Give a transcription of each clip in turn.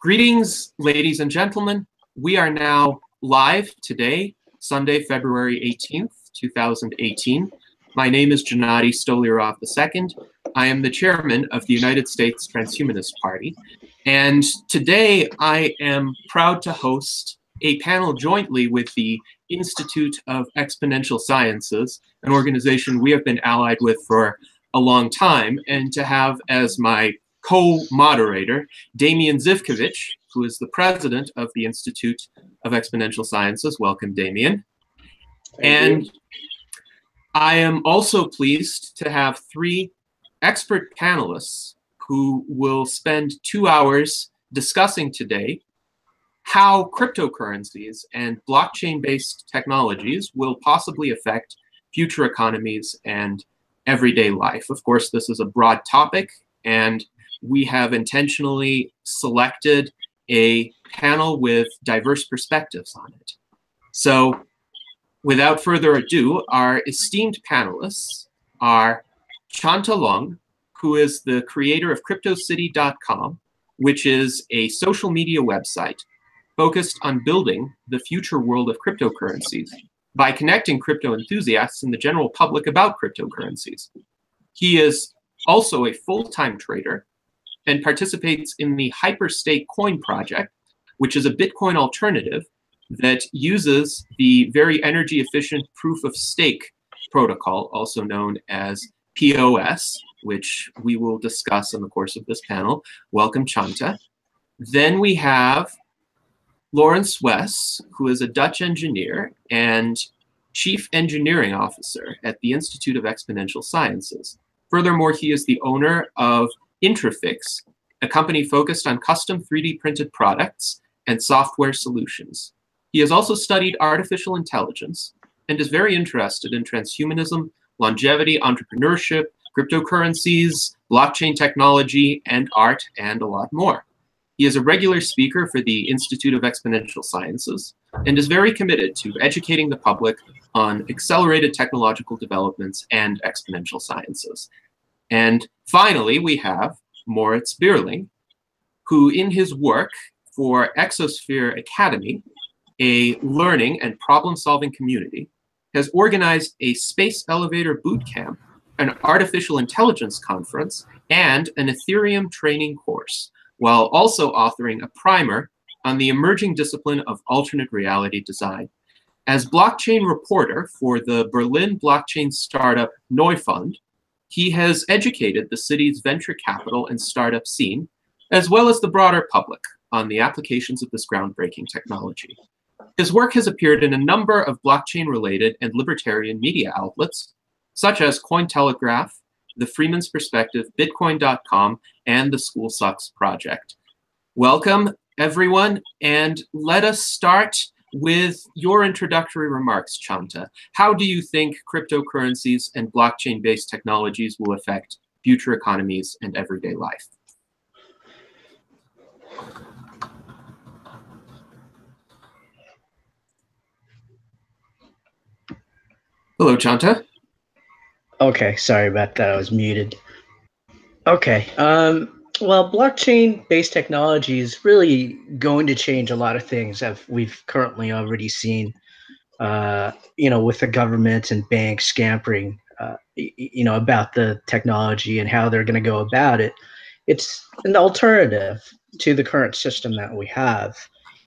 Greetings, ladies and gentlemen. We are now live today, Sunday, February 18th, 2018. My name is Gennady Stolyarov II. I am the chairman of the United States Transhumanist Party. And today I am proud to host a panel jointly with the Institute of Exponential Sciences, an organization we have been allied with for a long time, and to have as my co-moderator, Demian Zivkovic, who is the president of the Institute of Exponential Sciences. Welcome, Demian. And I am also pleased to have three expert panelists who will spend 2 hours discussing today how cryptocurrencies and blockchain-based technologies will possibly affect future economies and everyday life. Of course, this is a broad topic, and we have intentionally selected a panel with diverse perspectives on it. So without further ado, our esteemed panelists are Chanta Long, who is the creator of CryptoCity.com, which is a social media website focused on building the future world of cryptocurrencies by connecting crypto enthusiasts and the general public about cryptocurrencies. He is also a full-time trader and participates in the Hyperstake Coin project, which is a Bitcoin alternative that uses the very energy-efficient proof-of-stake protocol, also known as POS, which we will discuss in the course of this panel. Welcome, Chanta. Then we have Lawrence Wess, who is a Dutch engineer and chief engineering officer at the Institute of Exponential Sciences. Furthermore, he is the owner of Intrafix, a company focused on custom 3D printed products and software solutions. He has also studied artificial intelligence and is very interested in transhumanism, longevity, entrepreneurship, cryptocurrencies, blockchain technology, and art, and a lot more. He is a regular speaker for the Institute of Exponential Sciences and is very committed to educating the public on accelerated technological developments and exponential sciences. And finally, we have Moritz Bierling, who in his work for Exosphere Academy, a learning and problem-solving community, has organized a space elevator bootcamp, an artificial intelligence conference, and an Ethereum training course, while also authoring a primer on the emerging discipline of alternate reality design. As blockchain reporter for the Berlin blockchain startup Neufund, he has educated the city's venture capital and startup scene, as well as the broader public, on the applications of this groundbreaking technology. His work has appeared in a number of blockchain-related and libertarian media outlets, such as CoinTelegraph, The Freeman's Perspective, Bitcoin.com, and the School Sucks Project. Welcome, everyone, and let us start with your introductory remarks, Chanta. How do you think cryptocurrencies and blockchain-based technologies will affect future economies and everyday life? Hello, Chanta. Okay, sorry about that. I was muted. Okay. Well, blockchain-based technology is really going to change a lot of things that we've currently already seen, with the government and banks scampering, about the technology and how they're going to go about it. It's an alternative to the current system that we have.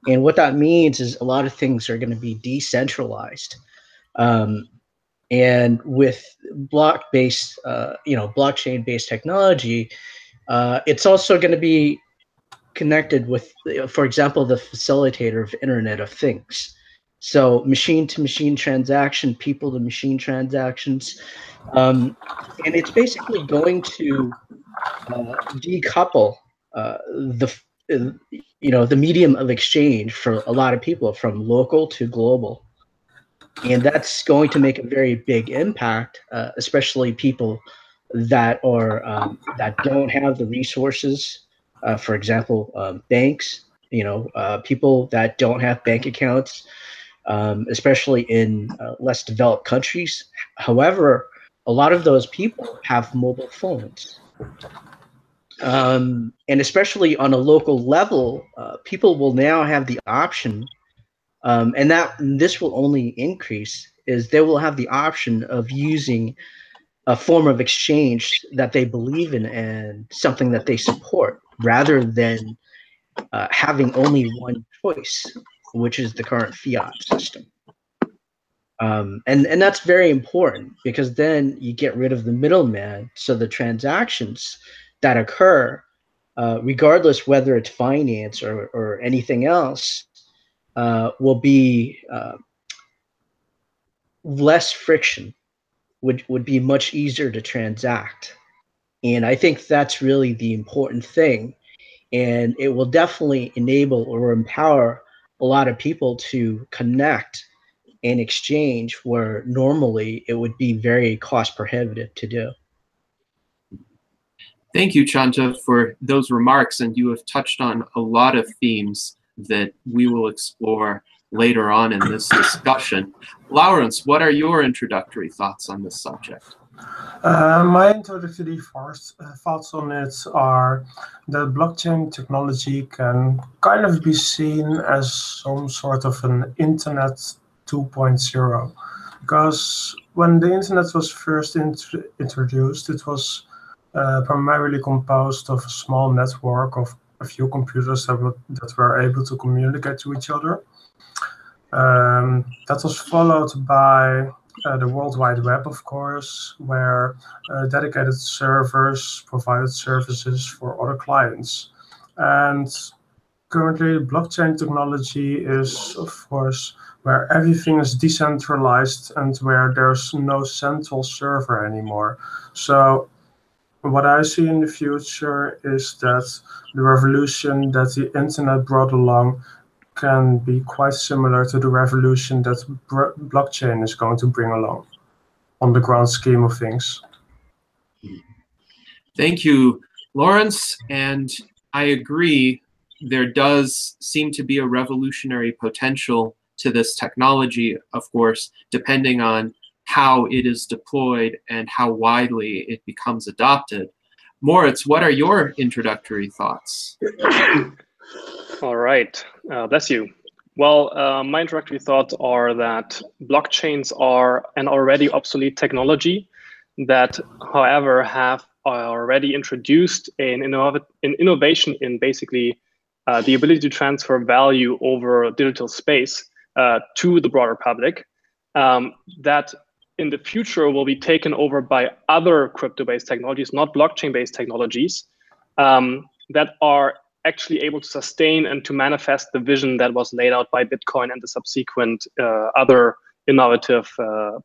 And what that means is a lot of things are going to be decentralized. And with blockchain-based technology, it's also going to be connected with, for example, the facilitator of Internet of Things. So machine-to-machine transaction, people-to-machine transactions, and it's basically going to decouple the medium of exchange for a lot of people from local to global. And that's going to make a very big impact, especially people that are that don't have the resources. For example, banks. People that don't have bank accounts, especially in less developed countries. However, a lot of those people have mobile phones, And especially on a local level, people will now have the option, and this will only increase, is they will have the option of using a form of exchange that they believe in and something that they support, rather than having only one choice, which is the current fiat system. And that's very important, because then you get rid of the middleman. So the transactions that occur, regardless whether it's finance or anything else, will be less friction, would be much easier to transact. And I think that's really the important thing. And it will definitely enable or empower a lot of people to connect and exchange where normally it would be very cost prohibitive to do. Thank you, Chanta, for those remarks, and you have touched on a lot of themes that we will explore later on in this discussion. Lawrence, what are your introductory thoughts on this subject? My introductory thoughts on it are that blockchain technology can kind of be seen as some sort of an internet 2.0, because when the internet was first introduced, it was primarily composed of a small network of a few computers that were able to communicate to each other. That was followed by the World Wide Web, of course, where dedicated servers provided services for other clients. And currently, blockchain technology is, of course, where everything is decentralized and where there's no central server anymore. So what I see in the future is that the revolution that the internet brought along can be quite similar to the revolution that blockchain is going to bring along on the grand scheme of things. Thank you, Lawrence. And I agree, there does seem to be a revolutionary potential to this technology, of course, depending on how it is deployed and how widely it becomes adopted. Moritz, what are your introductory thoughts? All right, bless you. Well, my introductory thoughts are that blockchains are an already obsolete technology that, however, have already introduced an innovation in basically the ability to transfer value over digital space to the broader public, that in the future will be taken over by other crypto-based technologies, not blockchain-based technologies, that are actually able to sustain and to manifest the vision that was laid out by Bitcoin and the subsequent other innovative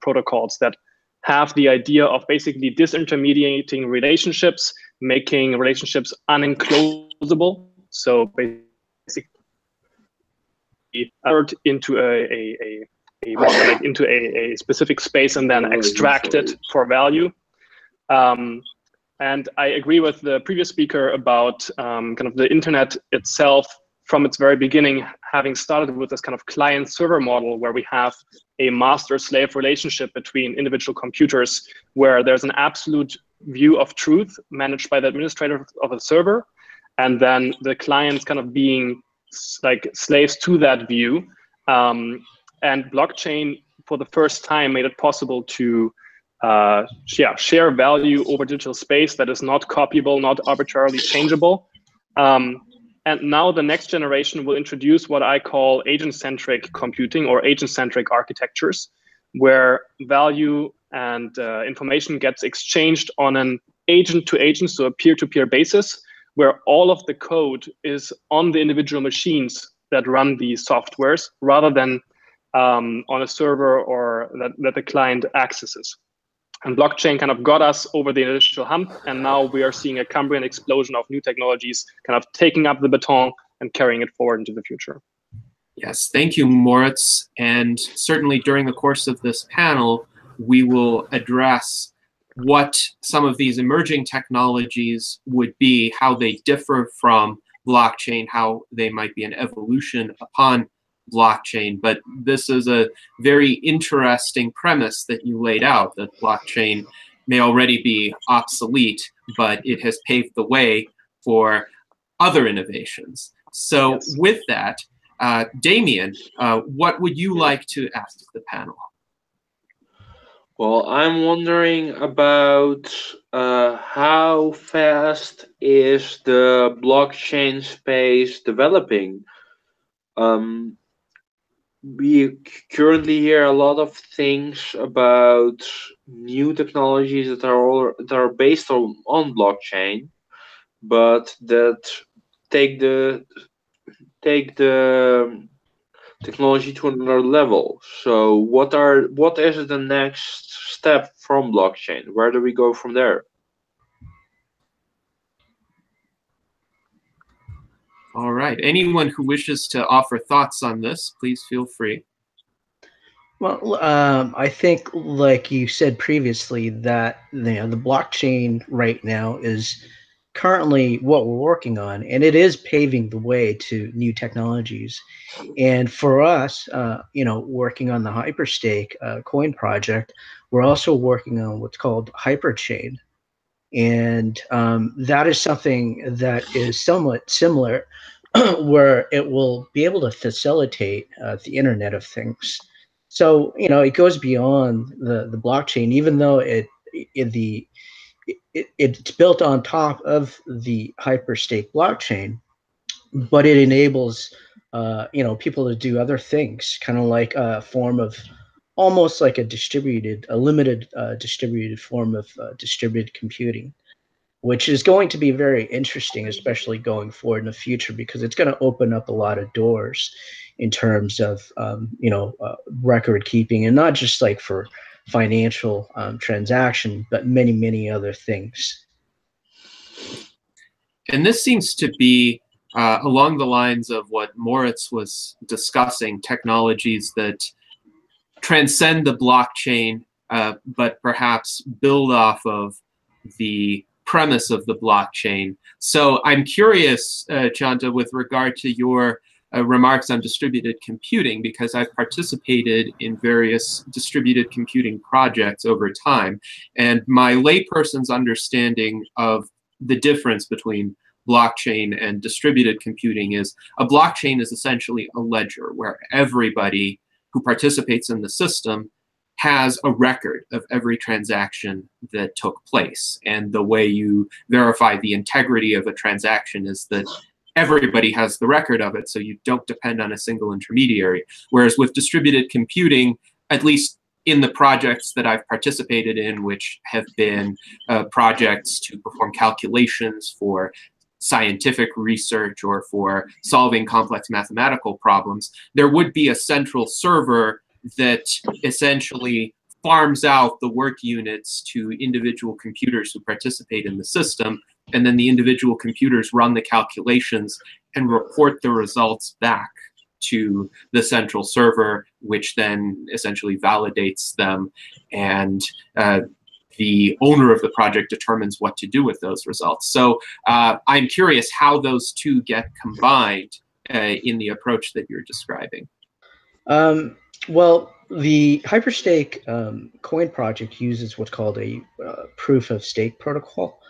protocols that have the idea of basically disintermediating relationships, making relationships unenclosable. So basically into a specific space and then extract it for value. And I agree with the previous speaker about kind of the internet itself from its very beginning, having started with this kind of client-server model where we have a master-slave relationship between individual computers, where there's an absolute view of truth managed by the administrator of a server, and then the clients kind of being like slaves to that view. And blockchain, for the first time, made it possible to share value over digital space that is not copyable, not arbitrarily changeable. And now the next generation will introduce what I call agent-centric computing or agent-centric architectures, where value and information gets exchanged on an agent-to-agent, so a peer-to-peer basis, where all of the code is on the individual machines that run these softwares, rather than on a server or that the client accesses. And blockchain kind of got us over the initial hump, and now we are seeing a Cambrian explosion of new technologies kind of taking up the baton and carrying it forward into the future. Yes, thank you, Moritz. And certainly during the course of this panel, we will address what some of these emerging technologies would be, how they differ from blockchain, how they might be an evolution upon blockchain. But this is a very interesting premise that you laid out, that blockchain may already be obsolete, but it has paved the way for other innovations. So Yes. with that, Demian, what would you like to ask the panel? Well, I'm wondering about how fast is the blockchain space developing? We currently hear a lot of things about new technologies that are based on blockchain, but that take the technology to another level. So what is the next step from blockchain? Where do we go from there? All right. Anyone who wishes to offer thoughts on this, please feel free. Well, I think, like you said previously, that the blockchain right now is currently what we're working on, and it is paving the way to new technologies. And for us, working on the Hyperstake coin project, we're also working on what's called Hyperchain, and that is something that is somewhat similar, where it will be able to facilitate the Internet of Things. So it goes beyond the blockchain, even though it's built on top of the Hyperstake blockchain, but it enables people to do other things, kind of like a form of almost like a limited distributed form of distributed computing, which is going to be very interesting, especially going forward in the future, because it's going to open up a lot of doors in terms of record keeping, and not just like for financial transaction, but many other things. And this seems to be along the lines of what Moritz was discussing, technologies that transcend the blockchain, but perhaps build off of the premise of the blockchain. So I'm curious, Chanta, with regard to your remarks on distributed computing, because I've participated in various distributed computing projects over time, and my layperson's understanding of the difference between blockchain and distributed computing is a blockchain is essentially a ledger where everybody who participates in the system has a record of every transaction that took place. And the way you verify the integrity of a transaction is that everybody has the record of it, so you don't depend on a single intermediary. Whereas with distributed computing, at least in the projects that I've participated in, which have been projects to perform calculations for scientific research or for solving complex mathematical problems, there would be a central server that essentially farms out the work units to individual computers who participate in the system, and then the individual computers run the calculations and report the results back to the central server, which then essentially validates them, and the owner of the project determines what to do with those results. So I'm curious how those two get combined in the approach that you're describing. Well, the Hyperstake coin project uses what's called a proof of stake protocol,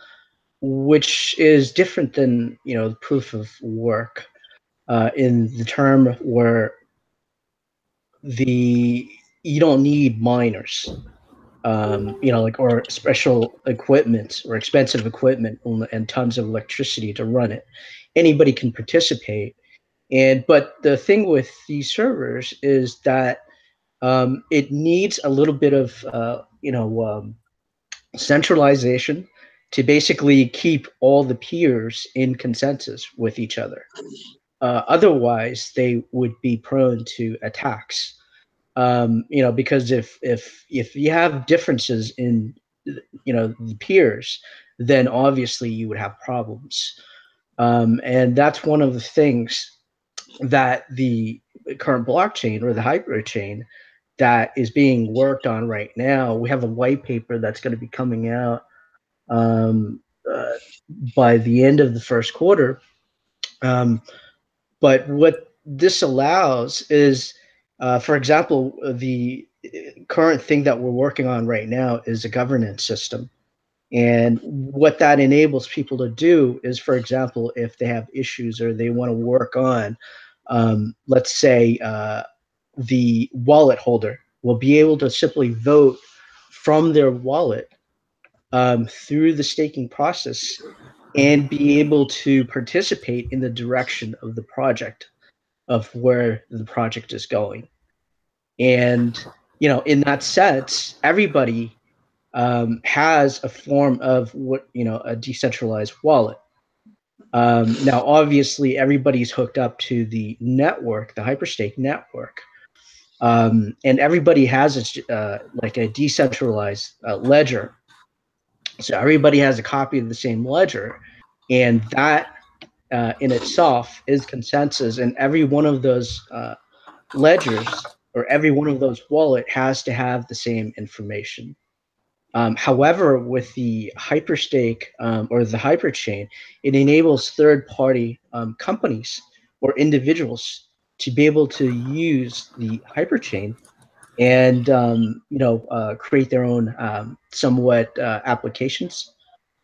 which is different than the proof of work in the term where you don't need miners. Or special equipment or expensive equipment and tons of electricity to run it. Anybody can participate. But the thing with these servers is that it needs a little bit of centralization to basically keep all the peers in consensus with each other. Otherwise, they would be prone to attacks. Because if you have differences in the peers, then obviously you would have problems, and that's one of the things that the current blockchain or the hyperchain that is being worked on right now. We have a white paper that's going to be coming out by the end of the first quarter, but what this allows is, for example, the current thing that we're working on right now is a governance system And what that enables people to do is, for example, if they have issues or they want to work on, let's say, the wallet holder will be able to simply vote from their wallet through the staking process and be able to participate in the direction of the project, of where the project is going. And, you know, in that sense, everybody has a form of what, you know, a decentralized wallet. Now, obviously, everybody's hooked up to the network, the Hyperstake network, and everybody has like a decentralized ledger. So everybody has a copy of the same ledger, and that in itself is consensus. And every one of those ledgers or every one of those wallet has to have the same information. However, with the Hyperstake or the Hyperchain, it enables third-party companies or individuals to be able to use the Hyperchain and you know, create their own somewhat applications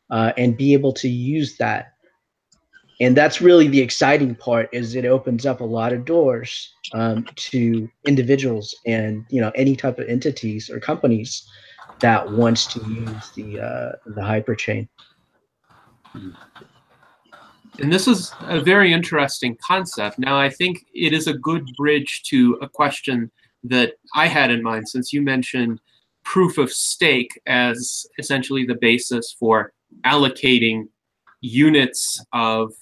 and be able to use that. And that's really the exciting part, is it opens up a lot of doors to individuals and, you know, any type of entities or companies that wants to use the Hyperchain. And this is a very interesting concept. Now, I think it is a good bridge to a question that I had in mind, since you mentioned proof of stake as essentially the basis for allocating units of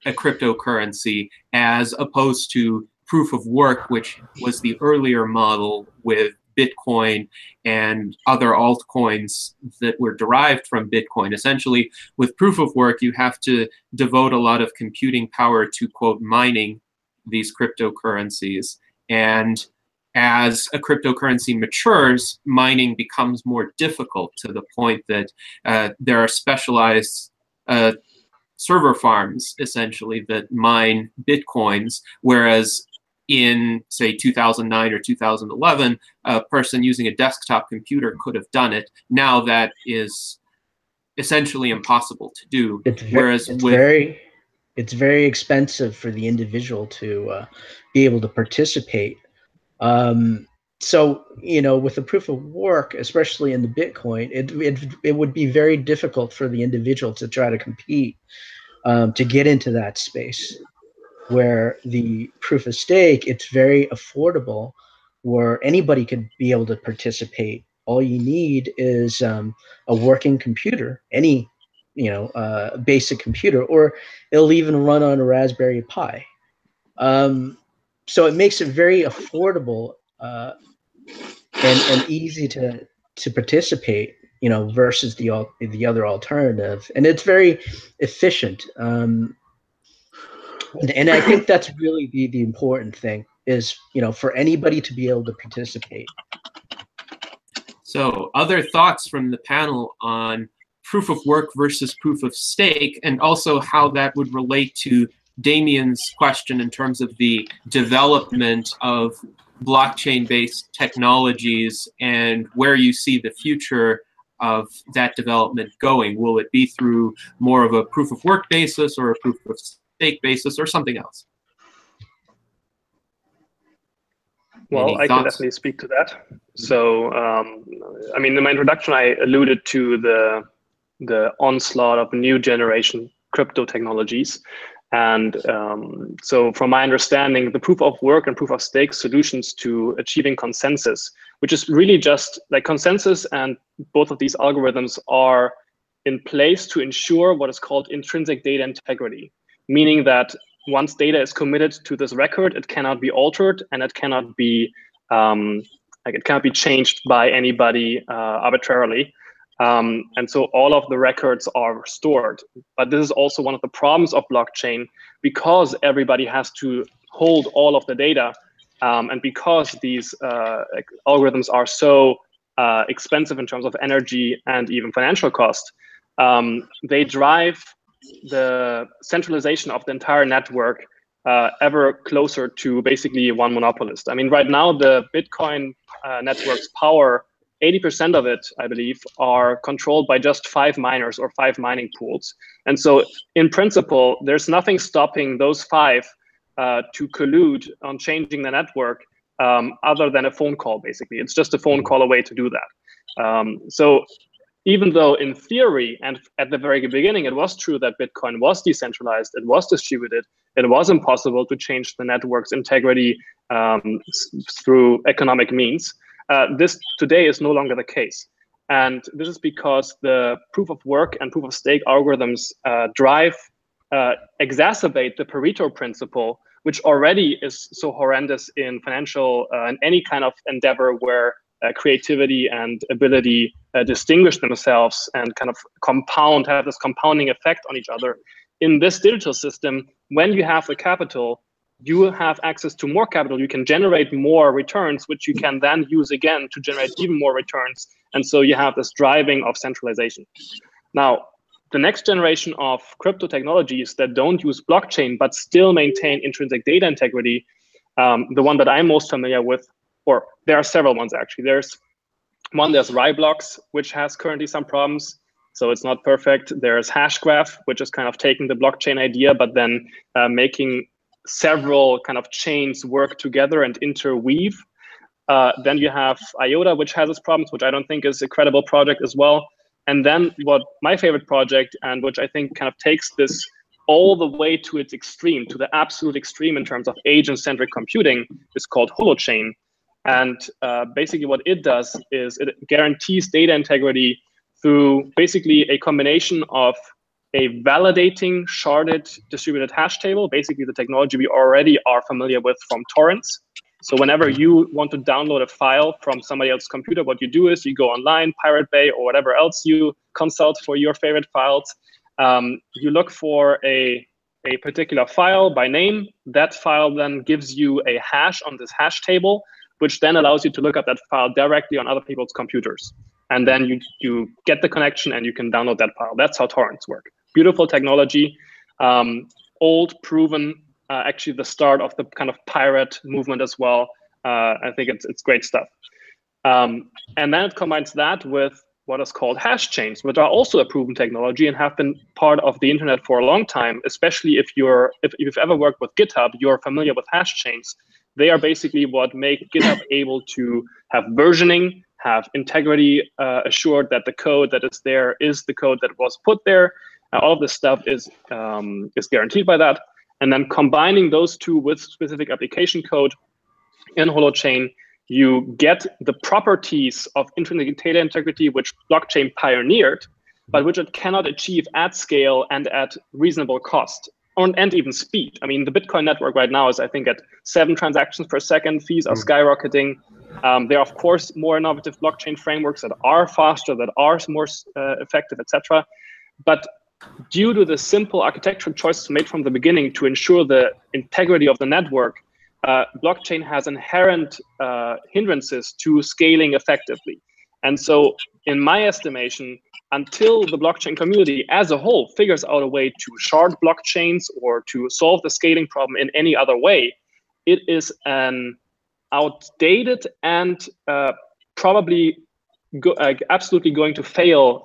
a cryptocurrency, as opposed to proof of work, which was the earlier model with Bitcoin and other altcoins that were derived from Bitcoin. Essentially, with proof of work, you have to devote a lot of computing power to, quote, mining these cryptocurrencies. And as a cryptocurrency matures, mining becomes more difficult, to the point that there are specialized server farms, essentially, that mine Bitcoins, whereas in, say, 2009 or 2011, a person using a desktop computer could have done it. Now that is essentially impossible to do. It's very expensive for the individual to be able to participate. So, you know, with the proof of work, especially in the Bitcoin, it would be very difficult for the individual to try to compete to get into that space. Where the proof of stake, it's very affordable, where anybody could be able to participate. All you need is a working computer, any, you know, basic computer, or it'll even run on a Raspberry Pi. So it makes it very affordable and easy to participate, you know, versus the other alternative, and it's very efficient. And I think that's really the important thing, is, you know, for anybody to be able to participate. So, other thoughts from the panel on proof of work versus proof of stake, and also how that would relate to Demian's question in terms of the development of blockchain-based technologies and where you see the future of that development going. Will it be through more of a proof of work basis, or a proof of stake basis, or something else? Well, I can definitely speak to that. So, I mean, in my introduction, I alluded to the onslaught of new generation crypto technologies. And so from my understanding, the proof of work and proof of stake solutions to achieving consensus, which is really just like consensus, and both of these algorithms are in place to ensure what is called intrinsic data integrity, meaning that once data is committed to this record, it cannot be altered, and it cannot be it cannot be changed by anybody arbitrarily. And so all of the records are stored. But this is also one of the problems of blockchain, because everybody has to hold all of the data, and because these algorithms are so expensive in terms of energy and even financial cost, they drive the centralization of the entire network ever closer to basically one monopolist. I mean, right now, the Bitcoin network's power 80% of it, I believe, are controlled by just 5 miners or 5 mining pools. And so in principle, there's nothing stopping those 5 to collude on changing the network other than a phone call, basically. It's just a phone call away to do that. So even though in theory, and at the very beginning, it was true that Bitcoin was decentralized, it was distributed, it was impossible to change the network's integrity through economic means, this today is no longer the case. And this is because the proof of work and proof of stake algorithms exacerbate the Pareto principle, which already is so horrendous in financial and any kind of endeavor where creativity and ability distinguish themselves and kind of have this compounding effect on each other. In this digital system, when you have the capital, you have access to more capital. You can generate more returns, which you can then use again to generate even more returns. And so you have this driving of centralization. Now, the next generation of crypto technologies that don't use blockchain but still maintain intrinsic data integrity, the one that I'm most familiar with, or there are several ones actually. There's Raiblocks, which has currently some problems, so it's not perfect. There's Hashgraph, which is kind of taking the blockchain idea, but then making several kind of chains work together and interweave. Then you have IOTA, which has its problems, which I don't think is a credible project as well. And then what my favorite project, and which I think kind of takes this all the way to its extreme, to the absolute extreme in terms of agent-centric computing, is called Holochain. And basically what it does is it guarantees data integrity through basically a combination of a validating sharded distributed hash table, basically the technology we already are familiar with from torrents. So whenever you want to download a file from somebody else's computer, what you do is you go online, Pirate Bay, or whatever else you consult for your favorite files. You look for a particular file by name. That file then gives you a hash on this hash table, which then allows you to look up that file directly on other people's computers. And then you get the connection and you can download that file. That's how torrents work. Beautiful technology, old, proven, actually the start of the kind of pirate movement as well. I think it's great stuff. And then it combines that with what is called hash chains, which are also a proven technology and have been part of the internet for a long time, especially if you've ever worked with GitHub, you're familiar with hash chains. They are basically what make GitHub able to have versioning, have integrity assured that the code that is there is the code that was put there. All of this stuff is guaranteed by that. And then combining those two with specific application code in Holochain, you get the properties of intrinsic data integrity, which blockchain pioneered, but which it cannot achieve at scale and at reasonable cost, and even speed. I mean, the Bitcoin network right now is, I think, at 7 transactions per second. Fees are skyrocketing. There are, of course, more innovative blockchain frameworks that are faster, that are more effective, etc. But due to the simple architectural choices made from the beginning to ensure the integrity of the network, blockchain has inherent hindrances to scaling effectively. And so in my estimation, until the blockchain community as a whole figures out a way to shard blockchains or to solve the scaling problem in any other way, it is an outdated and probably absolutely going to fail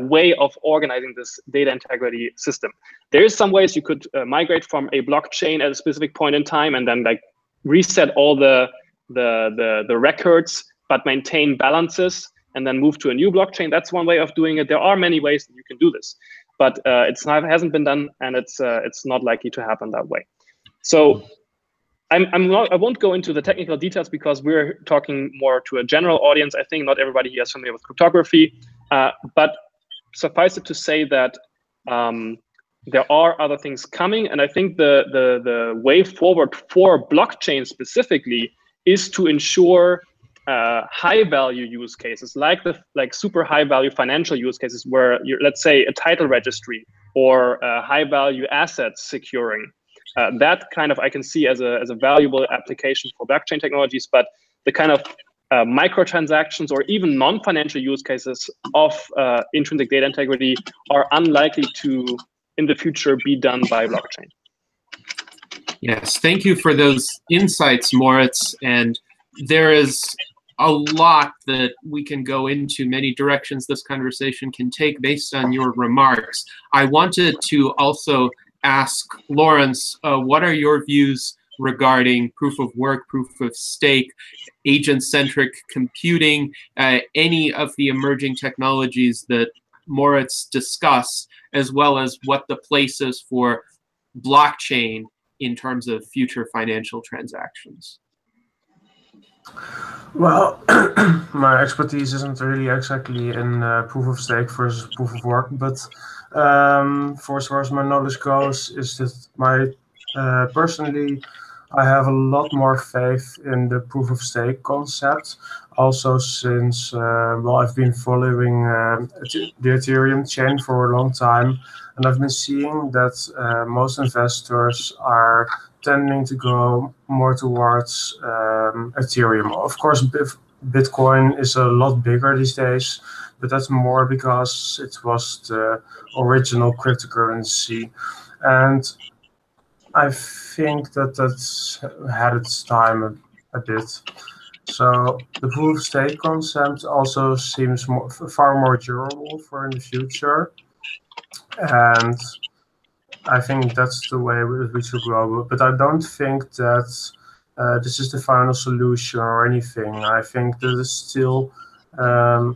way of organizing this data integrity system. There is some ways you could migrate from a blockchain at a specific point in time and then like reset all the records, but maintain balances and then move to a new blockchain. That's one way of doing it. There are many ways that you can do this, but it hasn't been done, and it's not likely to happen that way. So I won't go into the technical details because we're talking more to a general audience. I think not everybody here is familiar with cryptography, but suffice it to say that there are other things coming, and I think the way forward for blockchain specifically is to ensure high value use cases, like super high value financial use cases, where let's say a title registry or high value assets securing. That kind of I can see as a valuable application for blockchain technologies, but the kind of microtransactions or even non-financial use cases of intrinsic data integrity are unlikely to, in the future, be done by blockchain. Yes, thank you for those insights, Moritz. And there is a lot that we can go into, many directions this conversation can take based on your remarks. I wanted to also ask Lawrence, what are your views regarding proof of work, proof of stake, agent-centric computing, any of the emerging technologies that Moritz discussed, as well as what the place is for blockchain in terms of future financial transactions? Well, my expertise isn't really exactly in proof of stake versus proof of work, but for as far as my knowledge goes, is that personally, I have a lot more faith in the proof of stake concept. Also, since well, I've been following the Ethereum chain for a long time, and I've been seeing that most investors are tending to go more towards Ethereum. Of course, Bitcoin is a lot bigger these days, but that's more because it was the original cryptocurrency. And I think that that's had its time a bit. So the proof of stake concept also seems far more durable for in the future. And I think that's the way we should grow. But I don't think that this is the final solution or anything. I think that it's still a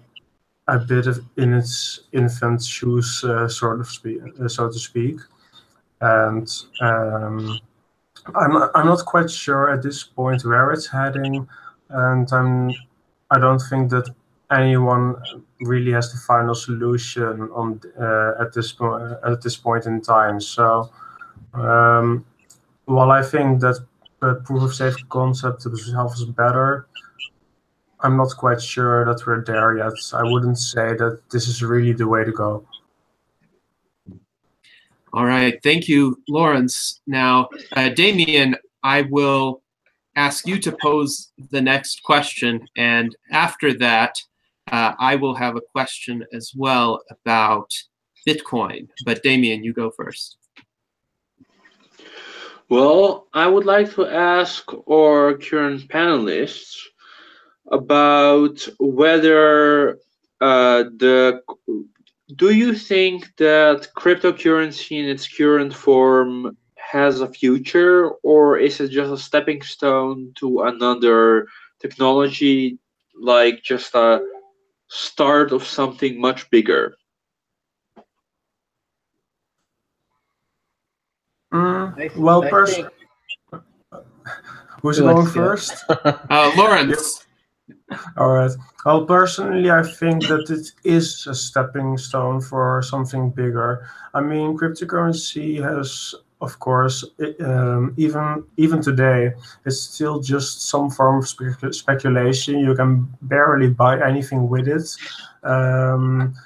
bit of in its infant shoes, so to speak. And I'm not quite sure at this point where it's heading, and I don't think that anyone really has the final solution on at this point in time. So while I think that the proof of stake concept itself is better, I'm not quite sure that we're there yet. I wouldn't say that this is really the way to go. All right, thank you, Lawrence. Now, Demian, I will ask you to pose the next question, and after that, I will have a question as well about Bitcoin. But Demian, you go first. Well, I would like to ask our current panelists about whether do you think that cryptocurrency in its current form has a future, or is it just a stepping stone to another technology, like just a start of something much bigger? Well, personally, who's going first? Lawrence. All right. Well, personally, I think that it is a stepping stone for something bigger. I mean, cryptocurrency has, of course, even today, it's still just some form of speculation. You can barely buy anything with it.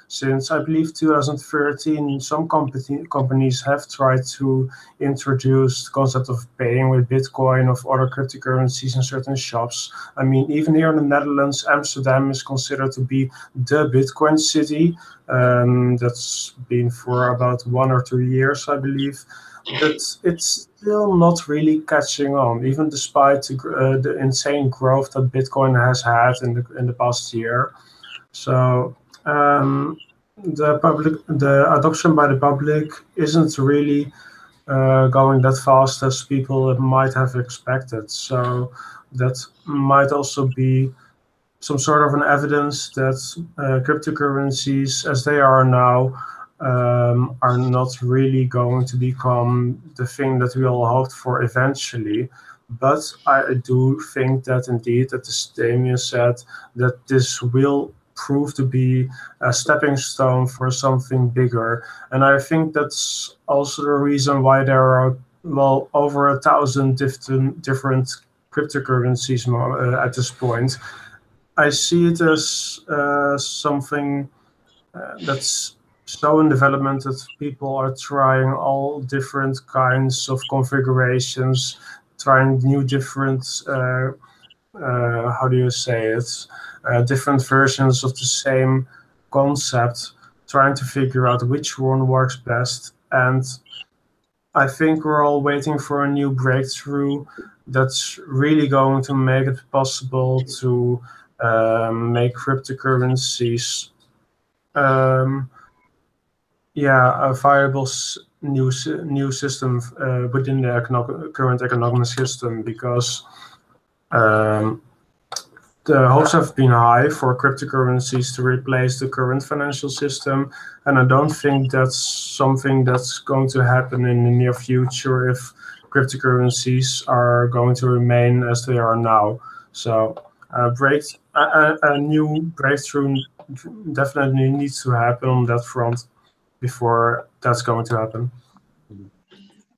Since I believe 2013, some companies have tried to introduce the concept of paying with Bitcoin, of other cryptocurrencies in certain shops. I mean, even here in the Netherlands, Amsterdam is considered to be the Bitcoin city. That's been for about 1 or 2 years, I believe. But it's still not really catching on, even despite the insane growth that Bitcoin has had in the past year. So the adoption by the public isn't really going that fast as people might have expected. So that might also be some sort of an evidence that cryptocurrencies, as they are now, are not really going to become the thing that we all hoped for eventually. But I do think that indeed, as Demian said, that this will prove to be a stepping stone for something bigger. And I think that's also the reason why there are, well, over 1,000 different cryptocurrencies at this point. I see it as something that's so in development that people are trying all different kinds of configurations, trying new different, how do you say it, different versions of the same concept, trying to figure out which one works best. And I think we're all waiting for a new breakthrough that's really going to make it possible to make cryptocurrencies a viable new system within the current economic system, because the hopes have been high for cryptocurrencies to replace the current financial system, and I don't think that's something that's going to happen in the near future if cryptocurrencies are going to remain as they are now. So a new breakthrough definitely needs to happen on that front before that's going to happen.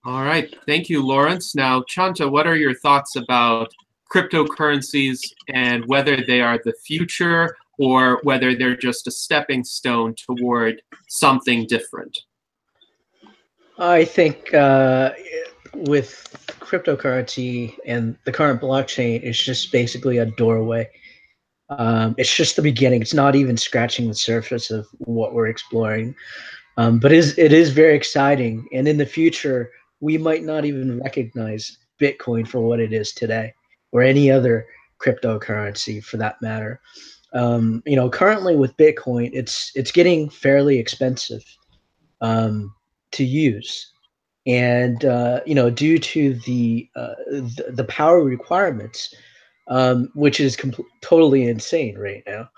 All right, thank you, Lawrence. Now, Chanta, what are your thoughts about cryptocurrencies and whether they are the future or whether they're just a stepping stone toward something different? I think with cryptocurrency and the current blockchain, it's just basically a doorway. It's just the beginning. It's not even scratching the surface of what we're exploring. But it is very exciting. And in the future, we might not even recognize Bitcoin for what it is today, or any other cryptocurrency for that matter. Currently with Bitcoin, it's getting fairly expensive to use. And due to the power requirements, which is totally insane right now.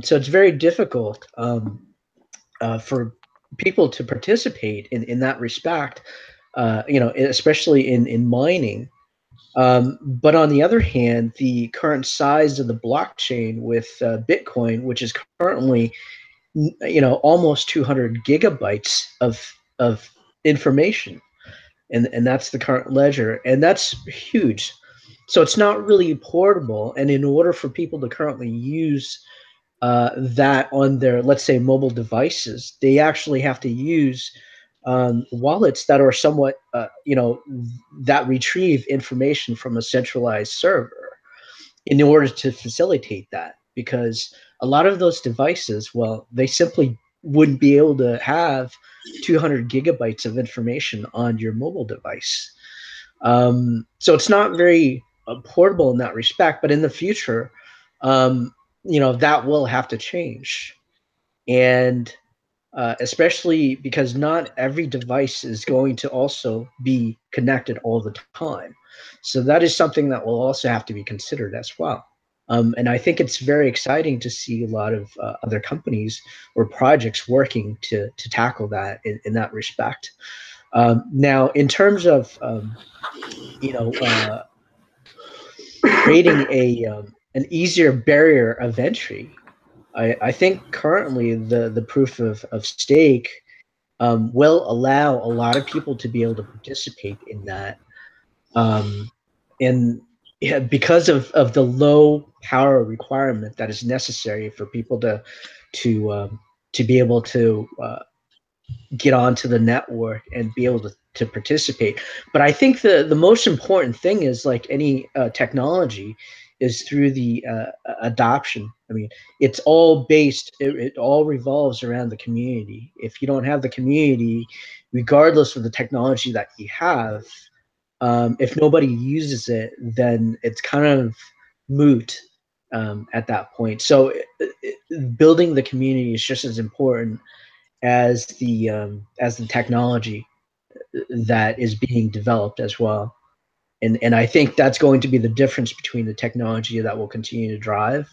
So it's very difficult for people to participate in that respect, especially in mining. But on the other hand, the current size of the blockchain with Bitcoin, which is currently, almost 200 gigabytes of information, and that's the current ledger, and that's huge. So it's not really portable, and in order for people to currently use that on their, let's say, mobile devices, they actually have to use wallets that are somewhat, that retrieve information from a centralized server in order to facilitate that. Because a lot of those devices, well, they simply wouldn't be able to have 200 gigabytes of information on your mobile device. So it's not very portable in that respect, but in the future, that will have to change. And especially because not every device is going to also be connected all the time. So that is something that will also have to be considered as well. And I think it's very exciting to see a lot of other companies or projects working to tackle that in that respect. Now, in terms of creating an easier barrier of entry, I think currently the proof of stake will allow a lot of people to be able to participate in that. And because of the low power requirement that is necessary for people to be able to get onto the network and be able to participate. But I think the most important thing is, like any technology, is through the adoption. I mean, it's all based, it all revolves around the community. If you don't have the community, regardless of the technology that you have, if nobody uses it, then it's kind of moot at that point. So building the community is just as important as the technology that is being developed as well. And I think that's going to be the difference between the technology that will continue to drive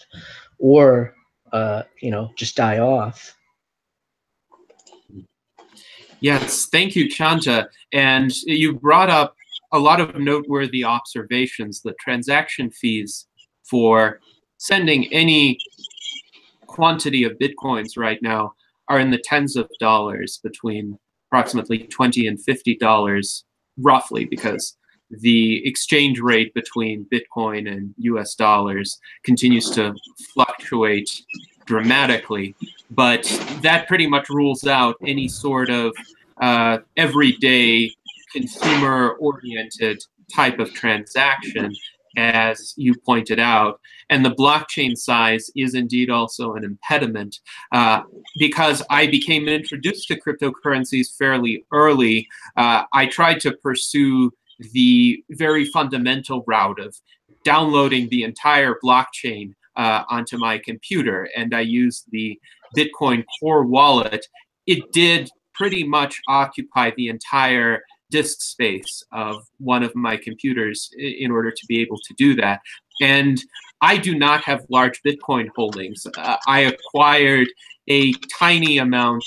or just die off. Yes, thank you, Chanta. And you brought up a lot of noteworthy observations. The transaction fees for sending any quantity of Bitcoins right now are in the tens of dollars, between approximately $20 and $50 roughly, because the exchange rate between Bitcoin and US dollars continues to fluctuate dramatically. But that pretty much rules out any sort of everyday consumer-oriented type of transaction, as you pointed out. And the blockchain size is indeed also an impediment. Because I became introduced to cryptocurrencies fairly early, I tried to pursue the very fundamental route of downloading the entire blockchain onto my computer and I used the Bitcoin Core wallet, it did pretty much occupy the entire disk space of one of my computers in order to be able to do that. And I do not have large Bitcoin holdings. I acquired a tiny amount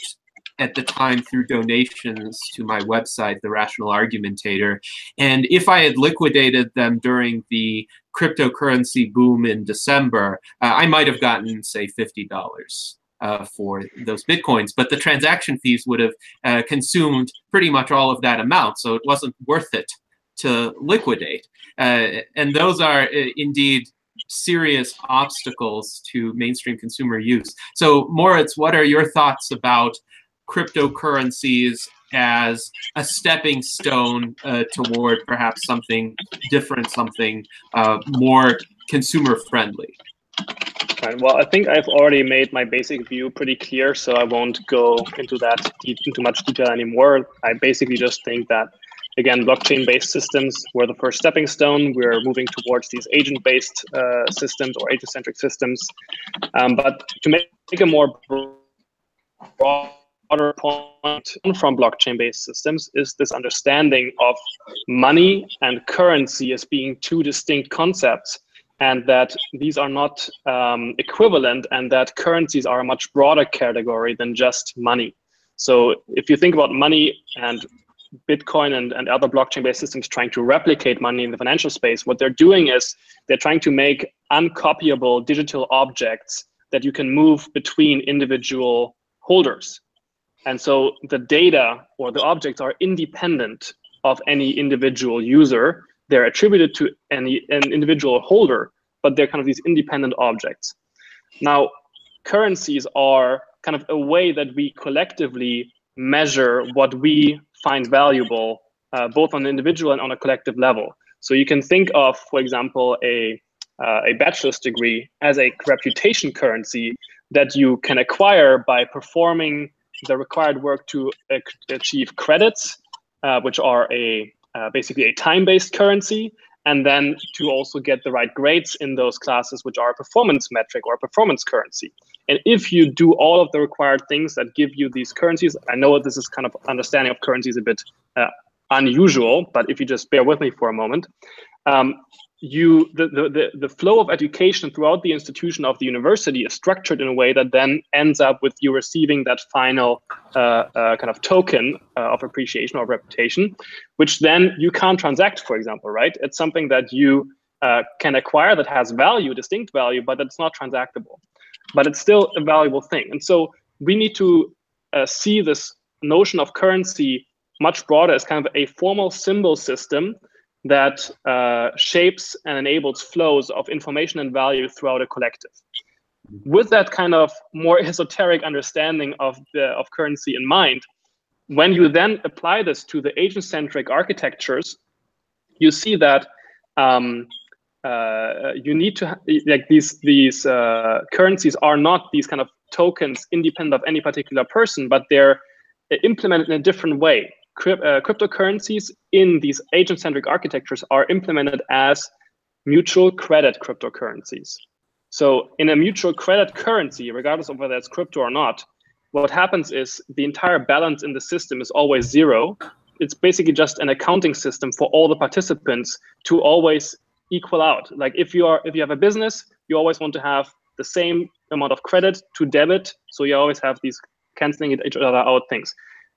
at the time through donations to my website, The Rational Argumentator. And if I had liquidated them during the cryptocurrency boom in December, I might have gotten, say, $50 for those Bitcoins. But the transaction fees would have consumed pretty much all of that amount, so it wasn't worth it to liquidate. And those are indeed serious obstacles to mainstream consumer use. So Moritz, what are your thoughts about cryptocurrencies as a stepping stone toward perhaps something different, something more consumer friendly? Right. Well, I think I've already made my basic view pretty clear, so I won't go into that into much detail anymore. I basically just think that, again, blockchain-based systems were the first stepping stone. We're moving towards these agent-based systems or agent-centric systems. But to make a more broader point from blockchain-based systems is this understanding of money and currency as being two distinct concepts, and that these are not equivalent, and that currencies are a much broader category than just money. So if you think about money and Bitcoin and other blockchain-based systems trying to replicate money in the financial space, what they're doing is they're trying to make uncopyable digital objects that you can move between individual holders. And so the data or the objects are independent of any individual user. They're attributed to an individual holder, but they're kind of these independent objects. Now, currencies are kind of a way that we collectively measure what we find valuable, both on an individual and on a collective level. So you can think of, for example, a bachelor's degree as a reputation currency that you can acquire by performing the required work to achieve credits, which are basically a time-based currency, and then to also get the right grades in those classes, which are a performance metric or a performance currency. And if you do all of the required things that give you these currencies, I know this is kind of understanding of currencies a bit unusual, but if you just bear with me for a moment, the flow of education throughout the institution of the university is structured in a way that then ends up with you receiving that final kind of token of appreciation or reputation, which then you can't transact, for example, right? It's something that you can acquire that has value, distinct value, but it's not transactable. But it's still a valuable thing. And so we need to see this notion of currency much broader as kind of a formal symbol system that shapes and enables flows of information and value throughout a collective. With that kind of more esoteric understanding of currency in mind, when you then apply this to the agent-centric architectures, you see that you need to like these currencies are not these kind of tokens independent of any particular person, but they're implemented in a different way. Cryptocurrencies in these agent-centric architectures are implemented as mutual credit cryptocurrencies. So in a mutual credit currency, regardless of whether it's crypto or not, what happens is the entire balance in the system is always zero. It's basically just an accounting system for all the participants to always equal out. Like if you have a business, you always want to have the same amount of credit to debit, so you always have these canceling each other out things.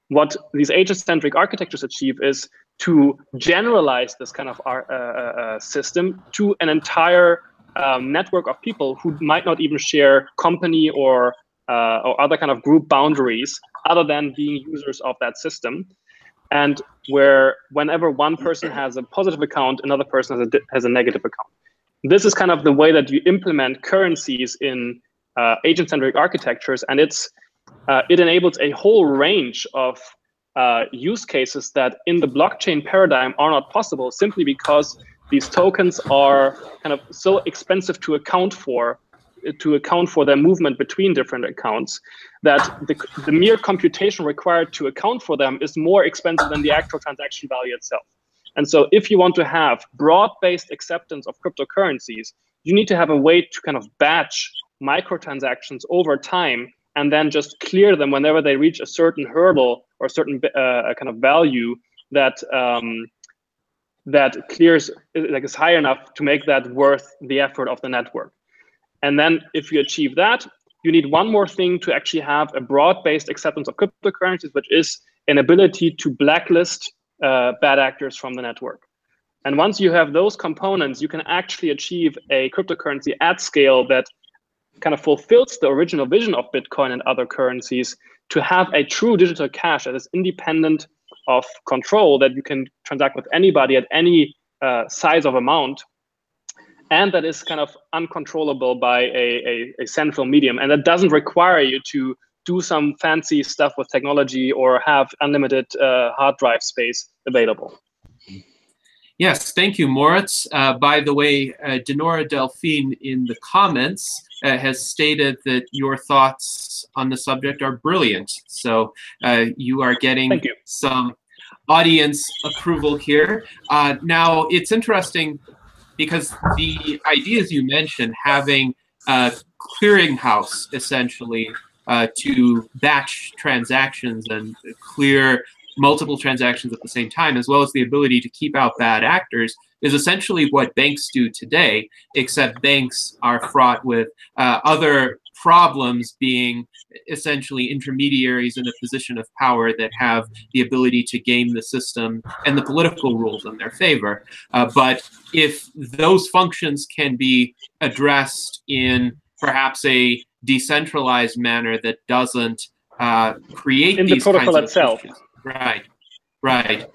What these agent-centric architectures achieve is to generalize this kind of system to an entire network of people who might not even share company or other kind of group boundaries other than being users of that system. And where whenever one person has a positive account, another person has a negative account. This is kind of the way that you implement currencies in agent-centric architectures, and it enables a whole range of use cases that in the blockchain paradigm are not possible, simply because these tokens are kind of so expensive to account for their movement between different accounts, that the mere computation required to account for them is more expensive than the actual transaction value itself. And so if you want to have broad-based acceptance of cryptocurrencies, you need to have a way to kind of batch microtransactions over time and then just clear them whenever they reach a certain hurdle or a certain kind of value that that clears, like, is high enough to make that worth the effort of the network. And then if you achieve that, you need one more thing to actually have a broad-based acceptance of cryptocurrencies, which is an ability to blacklist bad actors from the network. And once you have those components, you can actually achieve a cryptocurrency at scale that kind of fulfills the original vision of Bitcoin and other currencies, to have a true digital cash that is independent of control, that you can transact with anybody at any size of amount, and that is kind of uncontrollable by a central medium, and that doesn't require you to do some fancy stuff with technology or have unlimited hard drive space available. Yes, thank you, Moritz. By the way, Denora Delphine in the comments has stated that your thoughts on the subject are brilliant. So you are getting some audience approval here. Now, it's interesting because the ideas you mentioned, having a clearinghouse essentially to batch transactions and clear multiple transactions at the same time, as well as the ability to keep out bad actors, is essentially what banks do today, except banks are fraught with other problems, being essentially intermediaries in a position of power that have the ability to game the system and the political rules in their favor. But if those functions can be addressed in perhaps a decentralized manner that doesn't create in these the protocol kinds of itself. issues, right.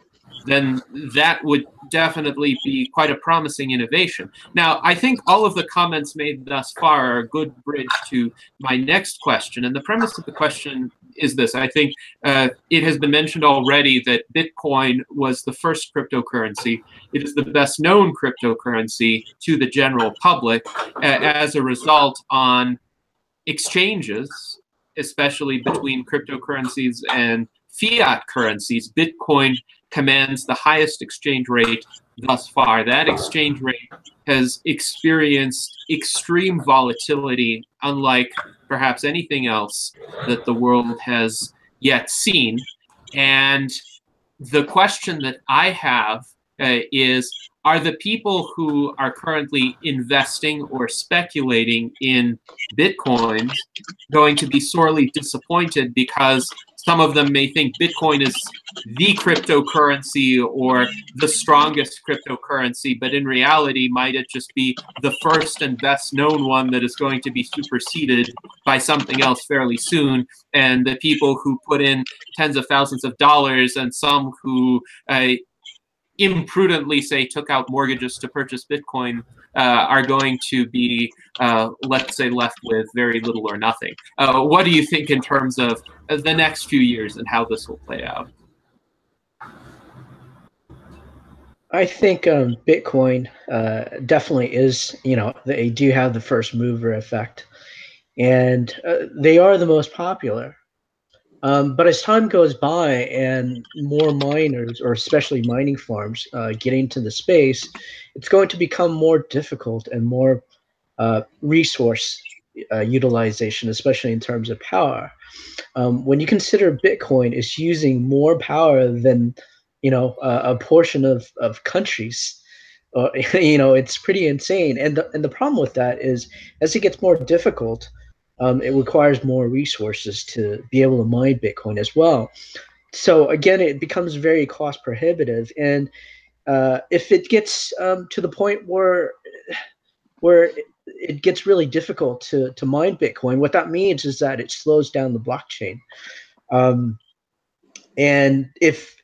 Then that would definitely be quite a promising innovation. Now, I think all of the comments made thus far are a good bridge to my next question. And the premise of the question is this. I think it has been mentioned already that Bitcoin was the first cryptocurrency. It is the best known cryptocurrency to the general public. As a result, on exchanges, especially between cryptocurrencies and fiat currencies, Bitcoin commands the highest exchange rate thus far. That exchange rate has experienced extreme volatility, unlike perhaps anything else that the world has yet seen. And the question that I have is, are the people who are currently investing or speculating in Bitcoin going to be sorely disappointed because some of them may think Bitcoin is the cryptocurrency or the strongest cryptocurrency, but in reality, might it just be the first and best known one that is going to be superseded by something else fairly soon? And the people who put in tens of thousands of dollars and some who imprudently, say, took out mortgages to purchase Bitcoin are going to be, let's say, left with very little or nothing. What do you think in terms of the next few years and how this will play out? I think Bitcoin definitely is, they do have the first mover effect, and they are the most popular. But as time goes by and more miners, or especially mining farms, get into the space, it's going to become more difficult and more resource utilization, especially in terms of power. When you consider Bitcoin is using more power than, a portion of countries, it's pretty insane. And the problem with that is, as it gets more difficult, it requires more resources to be able to mine Bitcoin as well. So again, it becomes very cost prohibitive. And if it gets to the point where it gets really difficult to mine Bitcoin, what that means is that it slows down the blockchain. And if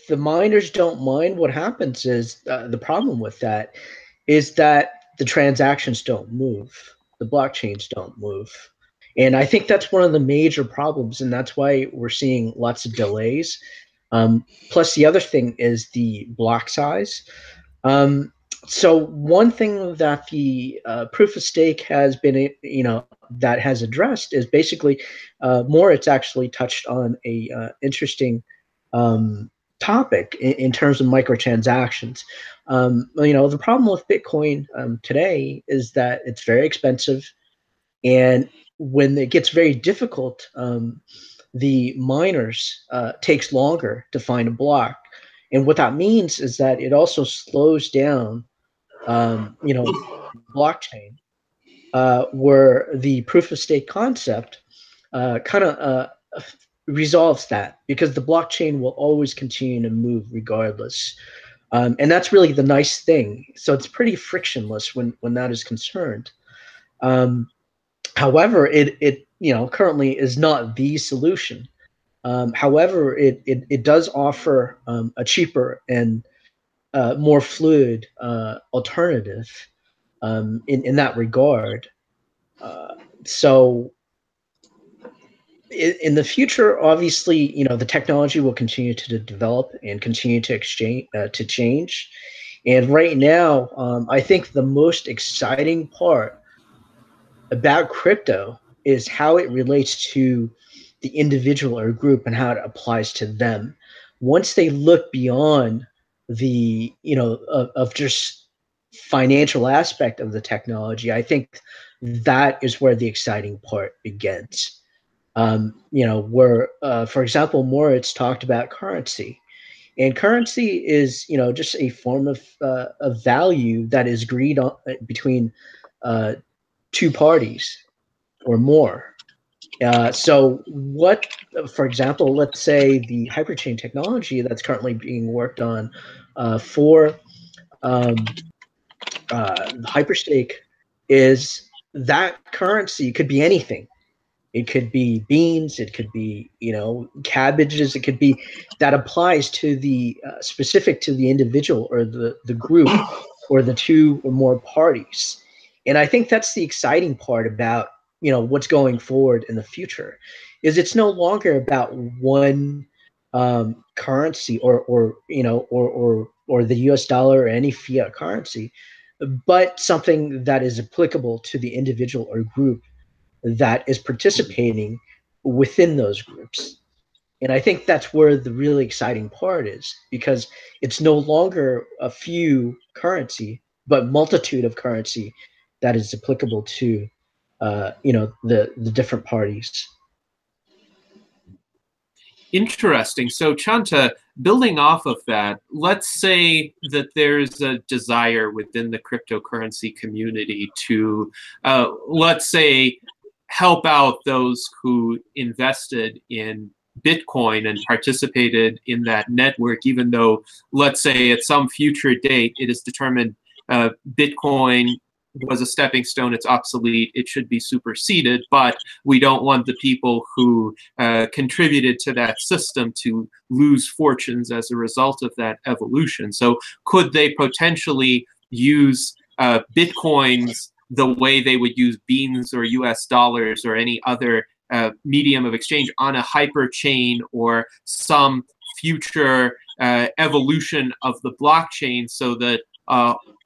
the miners don't mine, what happens is the problem with that is that the transactions don't move. The blockchains don't move. And I think that's one of the major problems, and that's why we're seeing lots of delays. Plus, the other thing is the block size. So one thing that the proof of stake has been, that has addressed is basically Moritz actually touched on a interesting topic in terms of microtransactions. The problem with Bitcoin today is that it's very expensive, and when it gets very difficult, the miners takes longer to find a block. And what that means is that it also slows down, blockchain, where the proof of stake concept kind of resolves that, because the blockchain will always continue to move regardless. And that's really the nice thing. So it's pretty frictionless when that is concerned. However, it currently is not the solution. However, it does offer a cheaper and more fluid alternative in that regard. So in the future, obviously, the technology will continue to develop and continue to change. And right now, I think the most exciting part about crypto is how it relates to the individual or group and how it applies to them. Once they look beyond the of just financial aspect of the technology, I think that is where the exciting part begins. Where for example, Moritz talked about currency, and currency is just a form of value that is agreed on between two parties or more. So what, for example, let's say the hyperchain technology that's currently being worked on for hyperstake is that currency could be anything. It could be beans, it could be, cabbages, it could be that applies to the specific to the individual or the group or the two or more parties. And I think that's the exciting part about, what's going forward in the future, is it's no longer about one currency or the US dollar or any fiat currency, but something that is applicable to the individual or group that is participating within those groups. And I think that's where the really exciting part is, because it's no longer a few currency, but multitude of currency that is applicable to, the different parties. Interesting. So Chanta, building off of that, let's say that there's a desire within the cryptocurrency community to, let's say, help out those who invested in Bitcoin and participated in that network, even though, let's say, at some future date, it is determined Bitcoin was a stepping stone, it's obsolete, it should be superseded, but we don't want the people who contributed to that system to lose fortunes as a result of that evolution. So could they potentially use Bitcoins the way they would use beans or US dollars or any other medium of exchange on a hyper chain or some future evolution of the blockchain, so that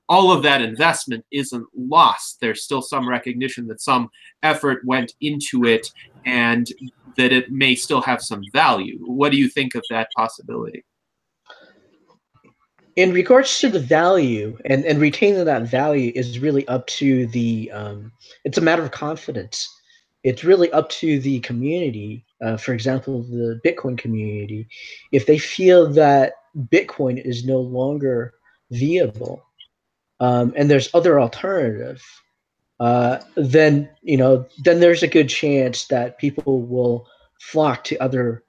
all of that investment isn't lost? There's still some recognition that some effort went into it and that it may still have some value. What do you think of that possibility? In regards to the value, and retaining that value is really up to the, it's a matter of confidence. It's really up to the community, for example, the Bitcoin community. If they feel that Bitcoin is no longer viable, and there's other alternative, then there's a good chance that people will flock to other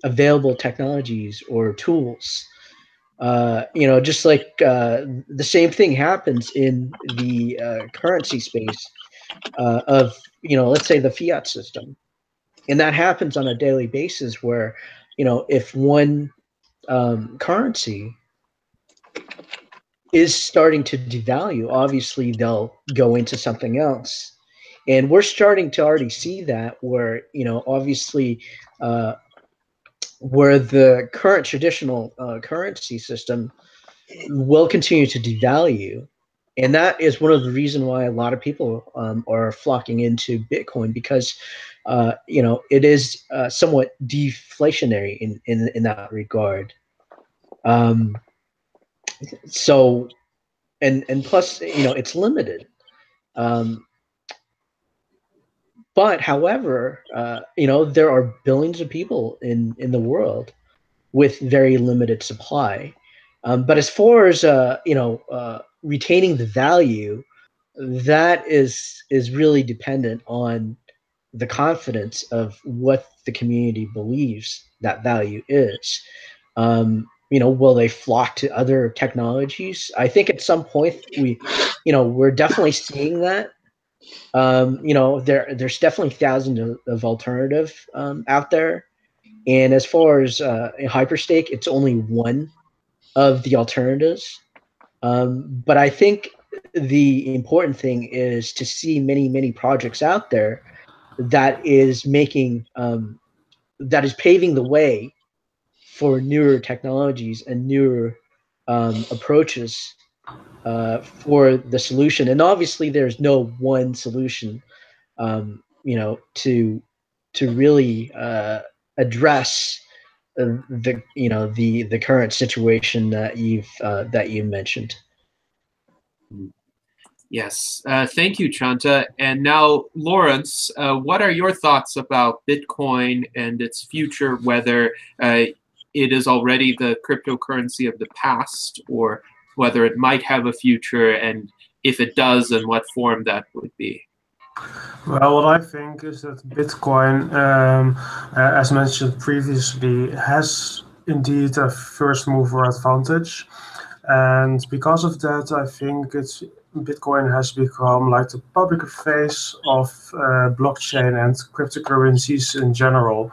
available technologies or tools. Just like the same thing happens in the currency space of, let's say, the fiat system. And that happens on a daily basis where, if one currency is starting to devalue, obviously they'll go into something else. And we're starting to already see that where, obviously, where the current traditional currency system will continue to devalue. And that is one of the reasons why a lot of people are flocking into Bitcoin, because, it is somewhat deflationary in that regard. So, and plus, it's limited. But however, there are billions of people in the world with very limited supply. But as far as retaining the value, that is really dependent on the confidence of what the community believes that value is. Will they flock to other technologies? I think at some point we're definitely seeing that. There's definitely thousands of alternative out there. And as far as hyperstake, it's only one of the alternatives. But I think the important thing is to see many, many projects out there that is making that is paving the way for newer technologies and newer approaches for the solution. And obviously, there's no one solution, to really address the current situation that you mentioned. Yes, thank you, Chanta. And now, Lawrence, what are your thoughts about Bitcoin and its future, whether it is already the cryptocurrency of the past, or whether it might have a future, and if it does, in what form that would be? Well, what I think is that Bitcoin, as mentioned previously, has indeed a first mover advantage. And because of that, I think Bitcoin has become like the public face of blockchain and cryptocurrencies in general.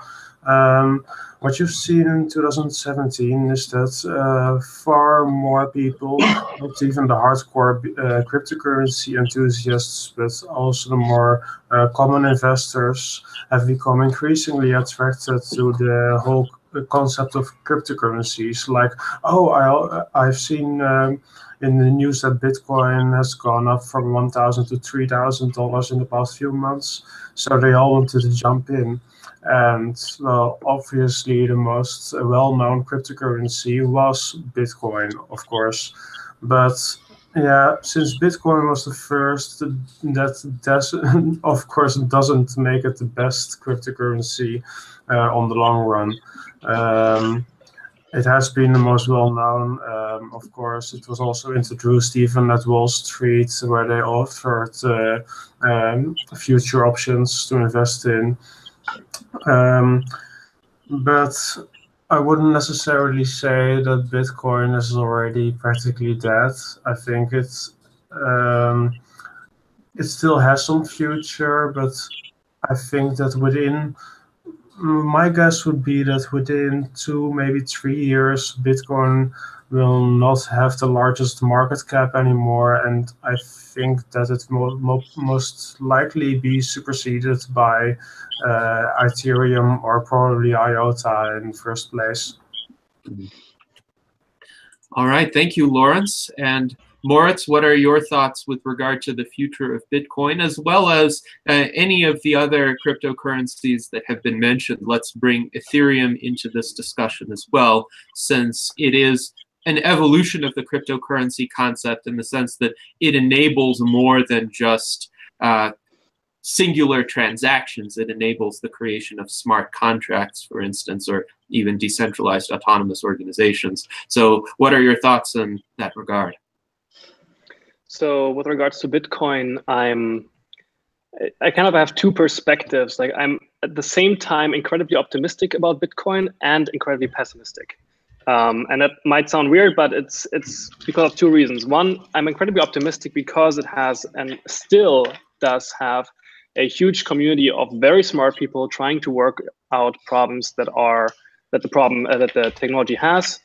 What you've seen in 2017 is that far more people, not even the hardcore cryptocurrency enthusiasts, but also the more common investors, have become increasingly attracted to the whole concept of cryptocurrencies. Like, I've seen in the news that Bitcoin has gone up from $1,000 to $3,000 in the past few months. So they all wanted to jump in. And well, obviously the most well-known cryptocurrency was Bitcoin, of course. But yeah, since Bitcoin was the first, that of course doesn't make it the best cryptocurrency on the long run. It has been the most well-known. Of course, it was also introduced even at Wall Street, where they offered future options to invest in. But I wouldn't necessarily say that Bitcoin is already practically dead. I think it still has some future, but I think that my guess would be that within 2, maybe 3 years, Bitcoin will not have the largest market cap anymore, and I think that it will most likely be superseded by Ethereum or probably IOTA in the first place. All right, thank you, Lawrence. And Moritz, what are your thoughts with regard to the future of Bitcoin, as well as any of the other cryptocurrencies that have been mentioned? Let's bring Ethereum into this discussion as well, since it is an evolution of the cryptocurrency concept in the sense that it enables more than just singular transactions. It enables the creation of smart contracts, for instance, or even decentralized autonomous organizations. So what are your thoughts in that regard? So with regards to Bitcoin, I kind of have two perspectives. Like, I'm at the same time incredibly optimistic about Bitcoin and incredibly pessimistic. And that might sound weird, but it's because of two reasons. One, I'm incredibly optimistic because it has and still does have a huge community of very smart people trying to work out problems that the technology has.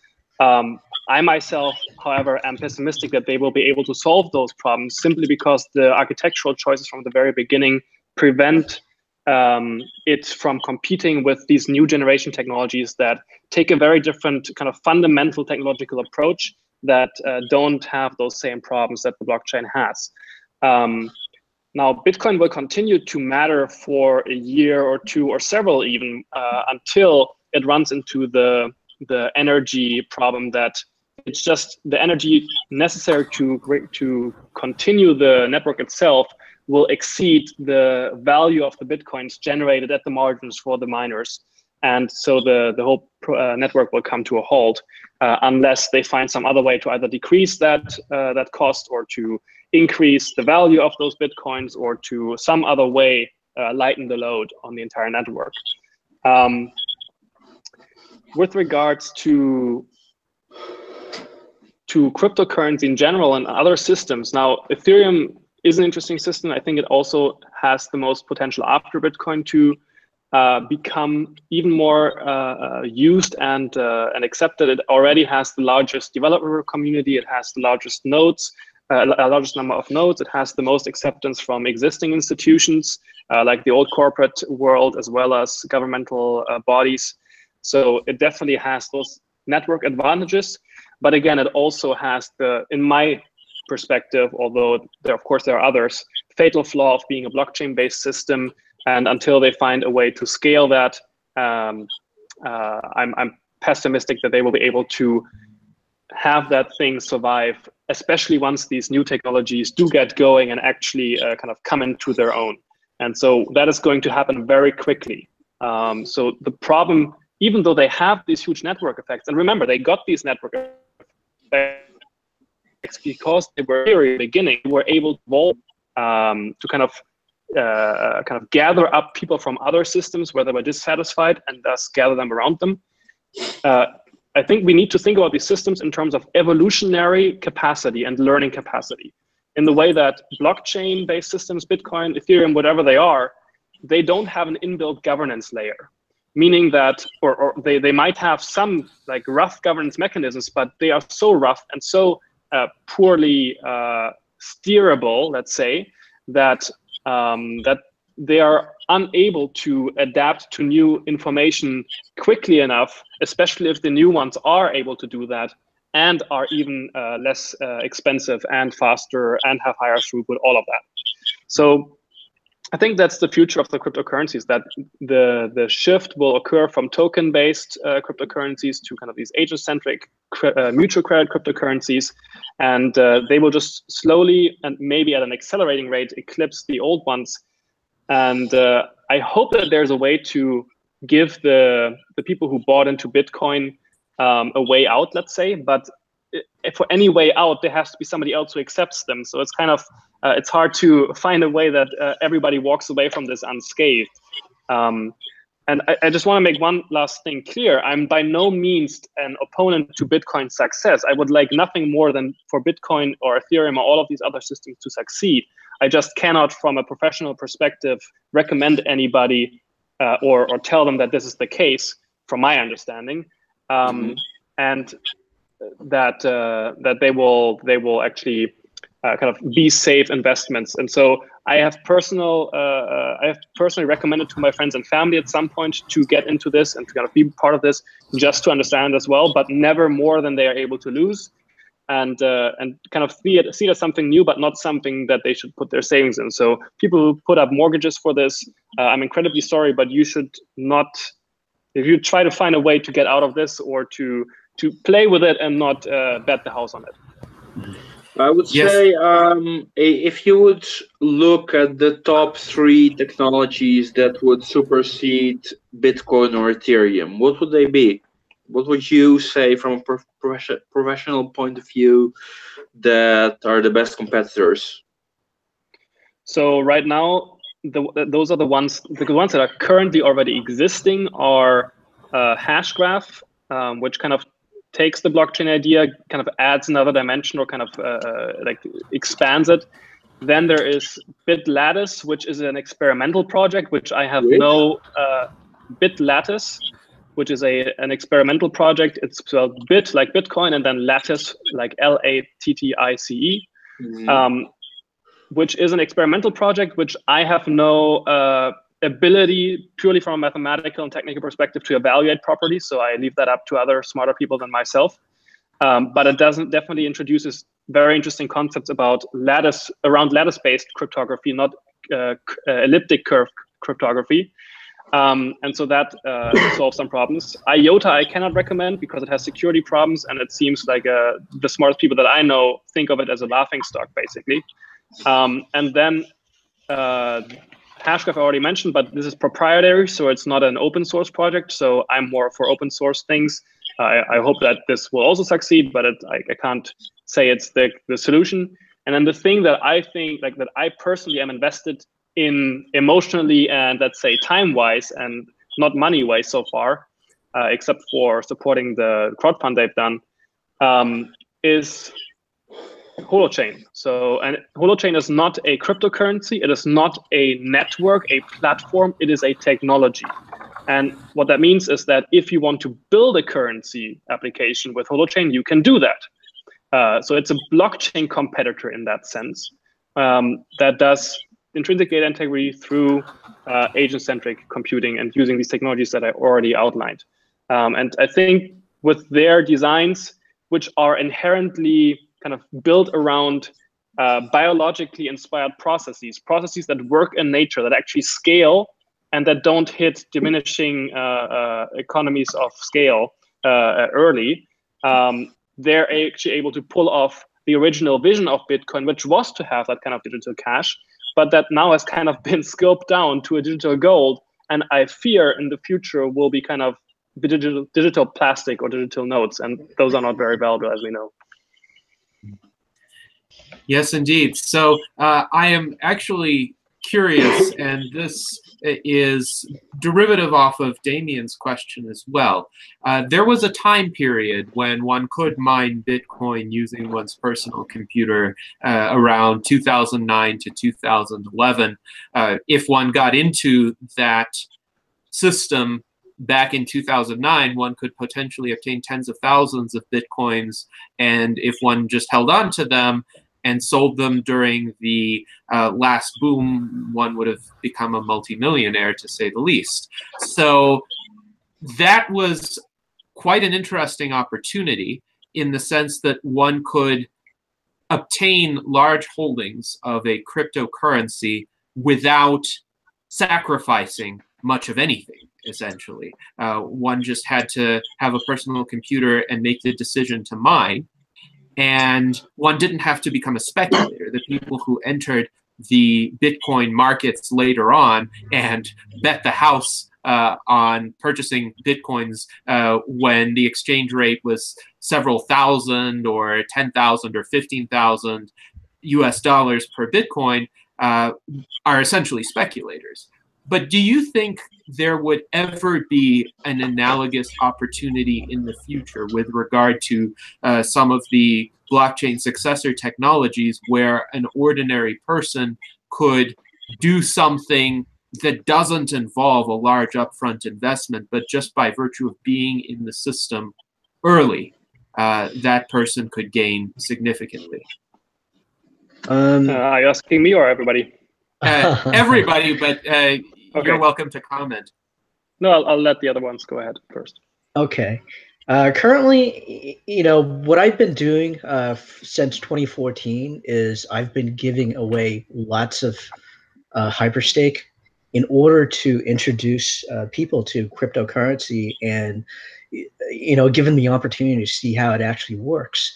I myself, however, am pessimistic that they will be able to solve those problems simply because the architectural choices from the very beginning prevent it from competing with these new generation technologies that take a very different kind of fundamental technological approach that don't have those same problems that the blockchain has. Now, Bitcoin will continue to matter for a year or two or several even until it runs into the the energy problem, that it's just the energy necessary to continue the network itself will exceed the value of the bitcoins generated at the margins for the miners. And so the whole network will come to a halt unless they find some other way to either decrease that cost, or to increase the value of those bitcoins, or to some other way lighten the load on the entire network. With regards to cryptocurrency in general and other systems, now Ethereum is an interesting system. I think it also has the most potential after Bitcoin to become even more used and accepted. It already has the largest developer community. It has the largest nodes, largest number of nodes. It has the most acceptance from existing institutions like the old corporate world, as well as governmental bodies. So it definitely has those network advantages. But again, it also has the, in my perspective, although there, of course, there are others, fatal flaw of being a blockchain-based system. And until they find a way to scale that, I'm pessimistic that they will be able to have that thing survive, especially once these new technologies do get going and actually kind of come into their own. And so that is going to happen very quickly. So the problem, even though they have these huge network effects, and remember, they got these network effects because they were here in the beginning, were able to evolve to kind of gather up people from other systems where they were dissatisfied and thus gather them around them. I think we need to think about these systems in terms of evolutionary capacity and learning capacity, in the way that blockchain-based systems, Bitcoin, Ethereum, whatever they are, they don't have an inbuilt governance layer, meaning that, or they might have some like rough governance mechanisms, but they are so rough and so poorly steerable, let's say, that that they are unable to adapt to new information quickly enough, especially if the new ones are able to do that and are even less expensive and faster and have higher throughput, all of that. So I think that's the future of the cryptocurrencies, that the shift will occur from token-based cryptocurrencies to kind of these agent-centric mutual credit cryptocurrencies. And they will just slowly and maybe at an accelerating rate eclipse the old ones. And I hope that there's a way to give the people who bought into Bitcoin a way out, let's say. But for any way out, there has to be somebody else who accepts them. So it's kind of, it's hard to find a way that everybody walks away from this unscathed. And I just want to make one last thing clear. I'm by no means an opponent to Bitcoin's success. I would like nothing more than for Bitcoin or Ethereum or all of these other systems to succeed. I just cannot, from a professional perspective, recommend anybody or tell them that this is the case, from my understanding, and that they will actually kind of be safe investments. And so I have personally recommended to my friends and family at some point to get into this and to kind of be part of this, just to understand as well, but never more than they are able to lose, and kind of see it as something new, but not something that they should put their savings in. So people who put up mortgages for this, I'm incredibly sorry, but you should not, if you try to find a way to get out of this or to play with it and not bet the house on it. I would say if you would look at the top 3 technologies that would supersede Bitcoin or Ethereum, what would they be? What would you say from a professional point of view that are the best competitors? So right now, those are the ones that are currently already existing are Hashgraph, which kind of takes the blockchain idea, kind of adds another dimension, or kind of like expands it. Then there is BitLattice, which is an experimental project, which I have no BitLattice, which is an experimental project. It's spelled bit like Bitcoin, and then lattice like LATTICE, which is an experimental project, which I have no ability, purely from a mathematical and technical perspective, to evaluate properly. So I leave that up to other smarter people than myself. But it definitely introduces very interesting concepts about lattice-based cryptography, not elliptic curve cryptography. And so that solves some problems. IOTA I cannot recommend because it has security problems, and it seems like the smartest people that I know think of it as a laughingstock, basically. And then Hashgraph I already mentioned, but this is proprietary, so it's not an open source project. So I'm more for open source things. I hope that this will also succeed, but I can't say it's the solution. And then the thing that I think, like, that I personally am invested in emotionally and, let's say, time-wise and not money-wise so far, except for supporting the crowdfund they've done, is Holochain. So, and Holochain is not a cryptocurrency. It is not a network, a platform. It is a technology. And what that means is that if you want to build a currency application with Holochain, you can do that. So it's a blockchain competitor in that sense, that does intrinsic data integrity through agent-centric computing and using these technologies that I already outlined. And I think with their designs, which are inherently kind of built around biologically inspired processes that work in nature, that actually scale and that don't hit diminishing economies of scale early, they're actually able to pull off the original vision of Bitcoin, which was to have that kind of digital cash, but that now has kind of been scoped down to a digital gold. And I fear in the future will be kind of digital plastic or digital notes, and those are not very valuable, as we know. Yes, indeed. So I am actually curious, and this is derivative off of Damian's question as well. There was a time period when one could mine Bitcoin using one's personal computer around 2009 to 2011. If one got into that system back in 2009, one could potentially obtain tens of thousands of Bitcoins, and if one just held on to them and sold them during the last boom, one would have become a multimillionaire, to say the least. So that was quite an interesting opportunity in the sense that one could obtain large holdings of a cryptocurrency without sacrificing much of anything, essentially. One just had to have a personal computer and make the decision to mine. And one didn't have to become a speculator. The people who entered the Bitcoin markets later on and bet the house on purchasing Bitcoins when the exchange rate was several thousand or 10,000 or 15,000 US dollars per Bitcoin are essentially speculators. But do you think there would ever be an analogous opportunity in the future with regard to some of the blockchain successor technologies where an ordinary person could do something that doesn't involve a large upfront investment, but just by virtue of being in the system early, that person could gain significantly? Are you asking me or everybody? Everybody, but okay. You're welcome to comment. No, I'll let the other ones go ahead first. Okay. Currently, what I've been doing since 2014 is I've been giving away lots of hyperstake in order to introduce people to cryptocurrency and, give them the opportunity to see how it actually works.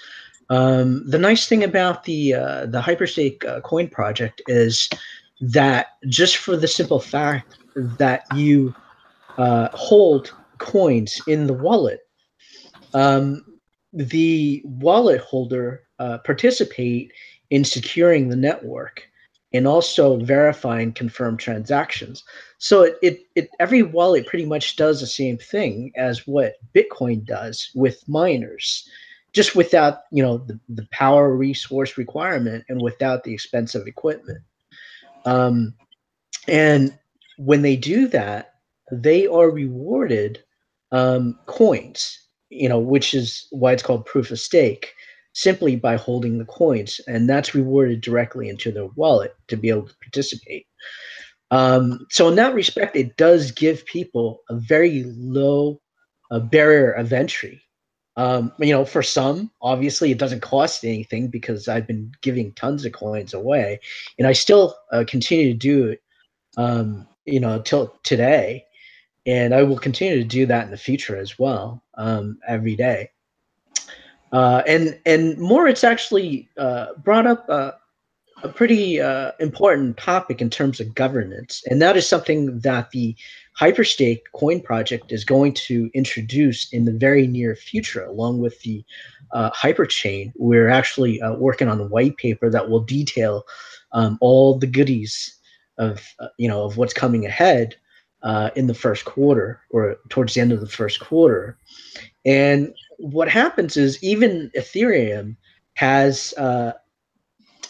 The nice thing about the hyperstake coin project is that just for the simple fact that you hold coins in the wallet, the wallet holder participate in securing the network and also verify and confirm transactions. So every wallet pretty much does the same thing as what Bitcoin does with miners, just without the power resource requirement and without the expensive equipment. And when they do that, they are rewarded coins, which is why it's called proof of stake, simply by holding the coins, and that's rewarded directly into their wallet to be able to participate. So in that respect, it does give people a very low barrier of entry. For some, obviously, it doesn't cost anything because I've been giving tons of coins away, and I still continue to do it, till today. and I will continue to do that in the future as well, every day. And Moritz actually brought up a pretty important topic in terms of governance, and that is something that the Hyperstake coin project is going to introduce in the very near future, along with the Hyperchain. We're actually working on a white paper that will detail all the goodies of of what's coming ahead in the first quarter, or towards the end of the first quarter. And what happens is even Ethereum has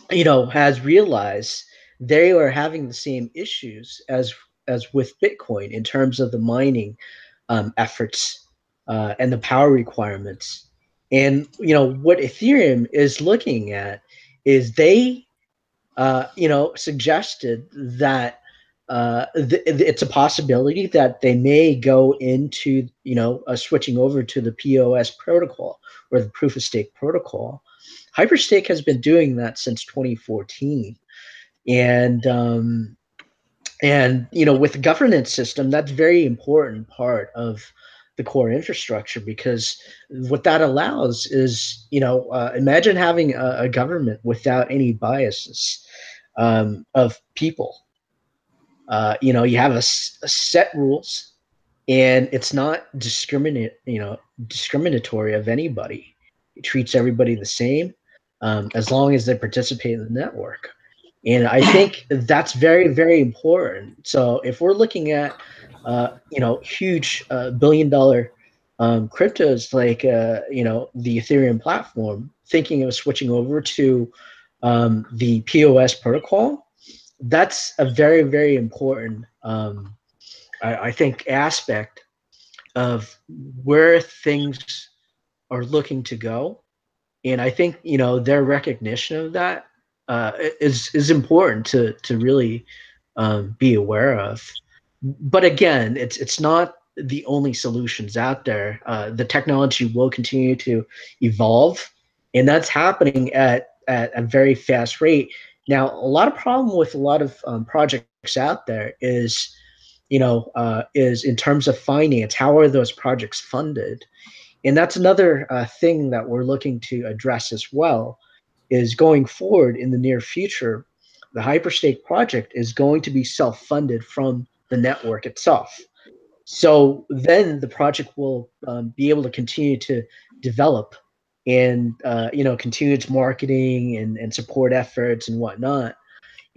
has realized they are having the same issues as with Bitcoin in terms of the mining efforts and the power requirements. And what Ethereum is looking at is they suggested that it's a possibility that they may go into switching over to the POS protocol, or the proof of stake protocol. Hyperstake has been doing that since 2014, and with the governance system, that's a very important part of the core infrastructure, because what that allows is imagine having a government without any biases of people. You have a set rules, and it's not discriminatory of anybody. It treats everybody the same, as long as they participate in the network. And I think that's very, very important. So if we're looking at huge billion-dollar cryptos like the Ethereum platform, thinking of switching over to the POS protocol, that's a very, very important I think aspect of where things are looking to go. And I think their recognition of that is important to really be aware of. But again, it's not the only solutions out there. The technology will continue to evolve, and that's happening at a very fast rate. Now, a lot of problem with a lot of projects out there is is in terms of finance. How are those projects funded? And that's another thing that we're looking to address as well, is going forward in the near future, the Hyperstake project is going to be self-funded from the network itself. So then the project will be able to continue to develop and continue its marketing and support efforts and whatnot.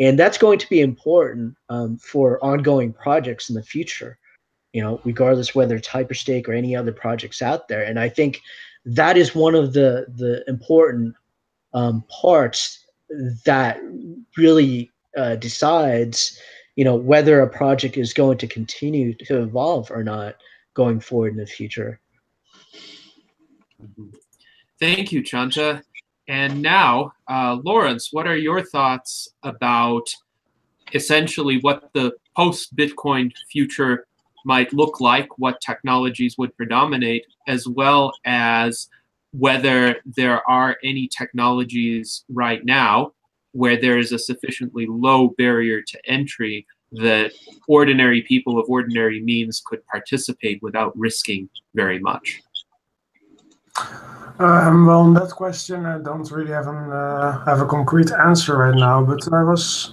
And that's going to be important for ongoing projects in the future, regardless whether it's Hyperstake or any other projects out there. And I think that is one of the important parts that really decides, whether a project is going to continue to evolve or not going forward in the future. Thank you, Chanta. And now, Lawrence, what are your thoughts about essentially what the post-Bitcoin future might look like, what technologies would predominate, as well as whether there are any technologies right now where there is a sufficiently low barrier to entry that ordinary people of ordinary means could participate without risking very much? Well, on that question, I don't really have a concrete answer right now, but I was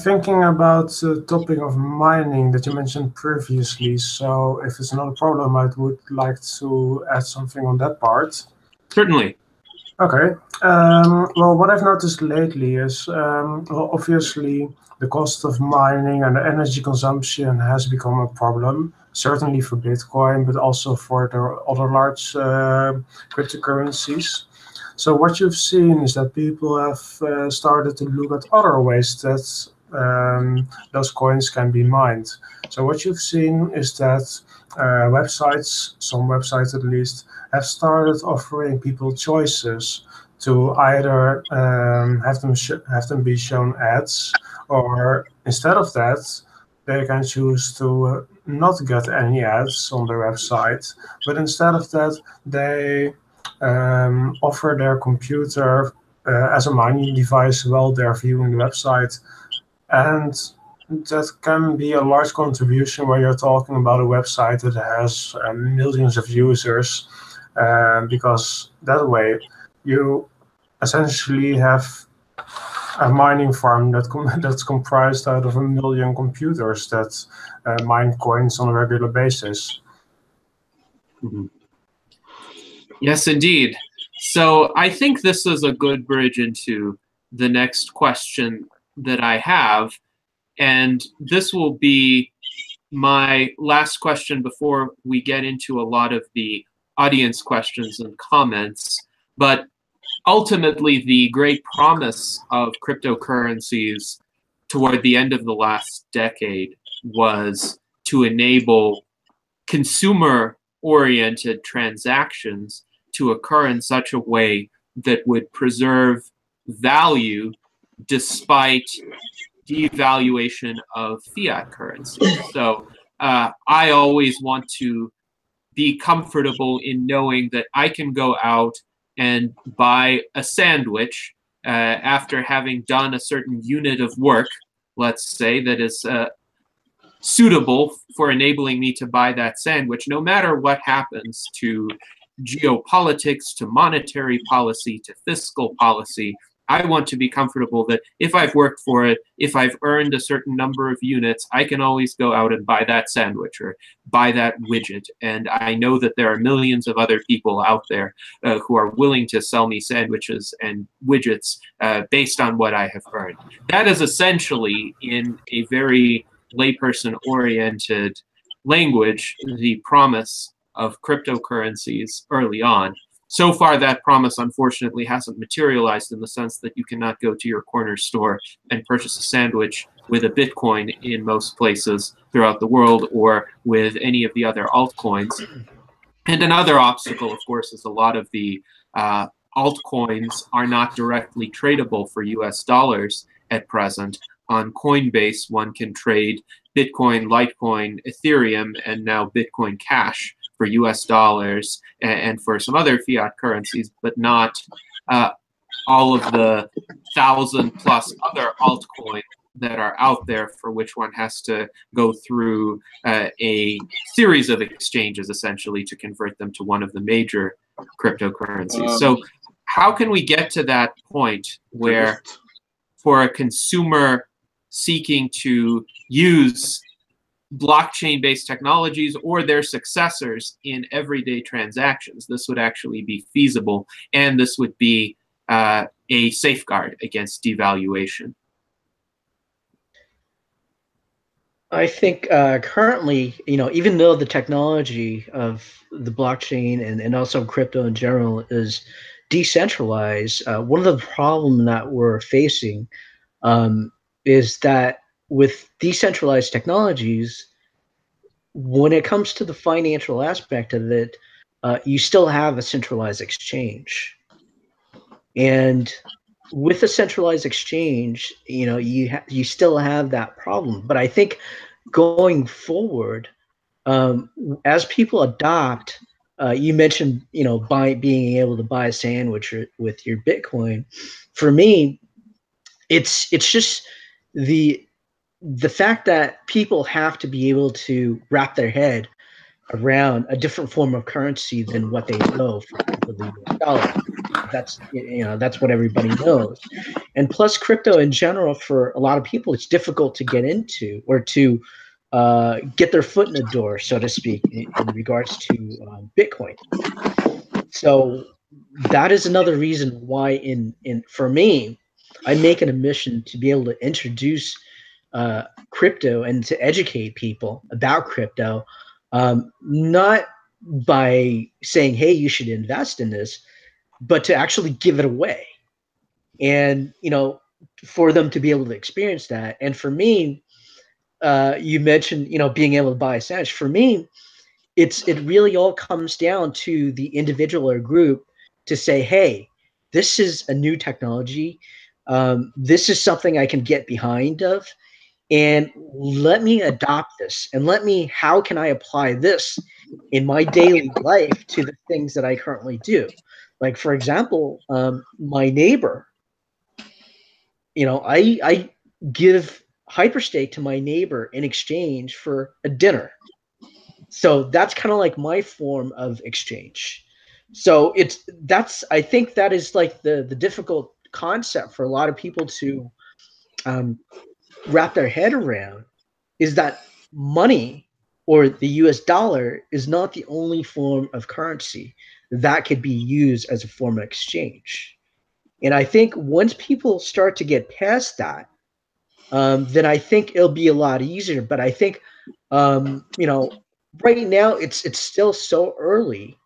thinking about the topic of mining that you mentioned previously. So if it's not a problem, I would like to add something on that part. Certainly. Okay. Well, what I've noticed lately is, obviously, the cost of mining and the energy consumption has become a problem, certainly for Bitcoin, but also for the other large cryptocurrencies. So what you've seen is that people have started to look at other ways that those coins can be mined. So what you've seen is that websites, some websites at least, have started offering people choices to either have them be shown ads, or instead of that, they can choose to not get any ads on their website, but instead of that, they offer their computer as a mining device while they're viewing the website. And that can be a large contribution when you're talking about a website that has millions of users, because that way you essentially have a mining farm that's comprised out of 1 million computers that mine coins on a regular basis. Mm-hmm. Yes, indeed. So I think this is a good bridge into the next question that I have. And this will be my last question before we get into a lot of the audience questions and comments. But ultimately, the great promise of cryptocurrencies toward the end of the last decade was to enable consumer-oriented transactions to occur in such a way that would preserve value despite devaluation of fiat currency. So I always want to be comfortable in knowing that I can go out and buy a sandwich after having done a certain unit of work, let's say, that is suitable for enabling me to buy that sandwich, no matter what happens to geopolitics, to monetary policy, to fiscal policy. I want to be comfortable that if I've worked for it, if I've earned a certain number of units, I can always go out and buy that sandwich or buy that widget. And I know that there are millions of other people out there who are willing to sell me sandwiches and widgets based on what I have earned. That is essentially, in a very layperson-oriented language, the promise of cryptocurrencies early on. So far, that promise, unfortunately, hasn't materialized in the sense that you cannot go to your corner store and purchase a sandwich with a Bitcoin in most places throughout the world, or with any of the other altcoins. And another obstacle, of course, is a lot of the altcoins are not directly tradable for US dollars at present. On Coinbase, one can trade Bitcoin, Litecoin, Ethereum, and now Bitcoin Cash for US dollars and for some other fiat currencies, but not all of the 1,000+ other altcoins that are out there, for which one has to go through a series of exchanges, essentially, to convert them to one of the major cryptocurrencies. So how can we get to that point where, for a consumer seeking to use blockchain-based technologies or their successors in everyday transactions, this would actually be feasible, and this would be a safeguard against devaluation? I think currently, even though the technology of the blockchain and also crypto in general is decentralized, one of the problems that we're facing is that with decentralized technologies, when it comes to the financial aspect of it, you still have a centralized exchange. And with a centralized exchange, you still have that problem. But I think going forward, as people adopt, you mentioned, being able to buy a sandwich with your Bitcoin. For me, it's just the fact that people have to be able to wrap their head around a different form of currency than what they know for the US dollar. That's what everybody knows. And plus, crypto in general, for a lot of people, it's difficult to get into or to get their foot in the door, so to speak, in regards to Bitcoin. So that is another reason why, for me, I make it a mission to be able to introduce crypto and to educate people about crypto, not by saying, hey, you should invest in this, but to actually give it away, and for them to be able to experience that. And for me, you mentioned being able to buy a sandwich. For me, it really all comes down to the individual or group to say, hey, this is a new technology, this is something I can get behind of, and let me adopt this, and how can I apply this in my daily life to the things that I currently do. Like, for example, my neighbor, I give hyperstake to my neighbor in exchange for a dinner. So that's kind of like my form of exchange. So I think that is like the difficult concept for a lot of people to wrap their head around, is that money or the US dollar is not the only form of currency that could be used as a form of exchange. And I think once people start to get past that, then I think it'll be a lot easier. But I think, right now it's still so early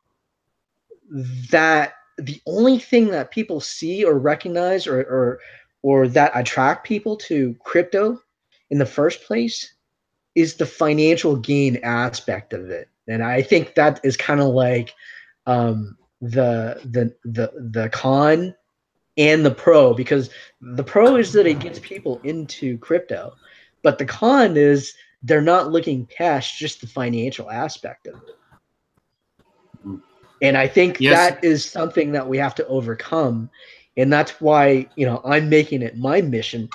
that the only thing that people see or recognize or that attract people to crypto in the first place is the financial gain aspect of it. And I think that is kind of like the con and the pro, because the pro is that it gets people into crypto, but the con is they're not looking past just the financial aspect of it. And I think that is something that we have to overcome. And that's why, I'm making it my mission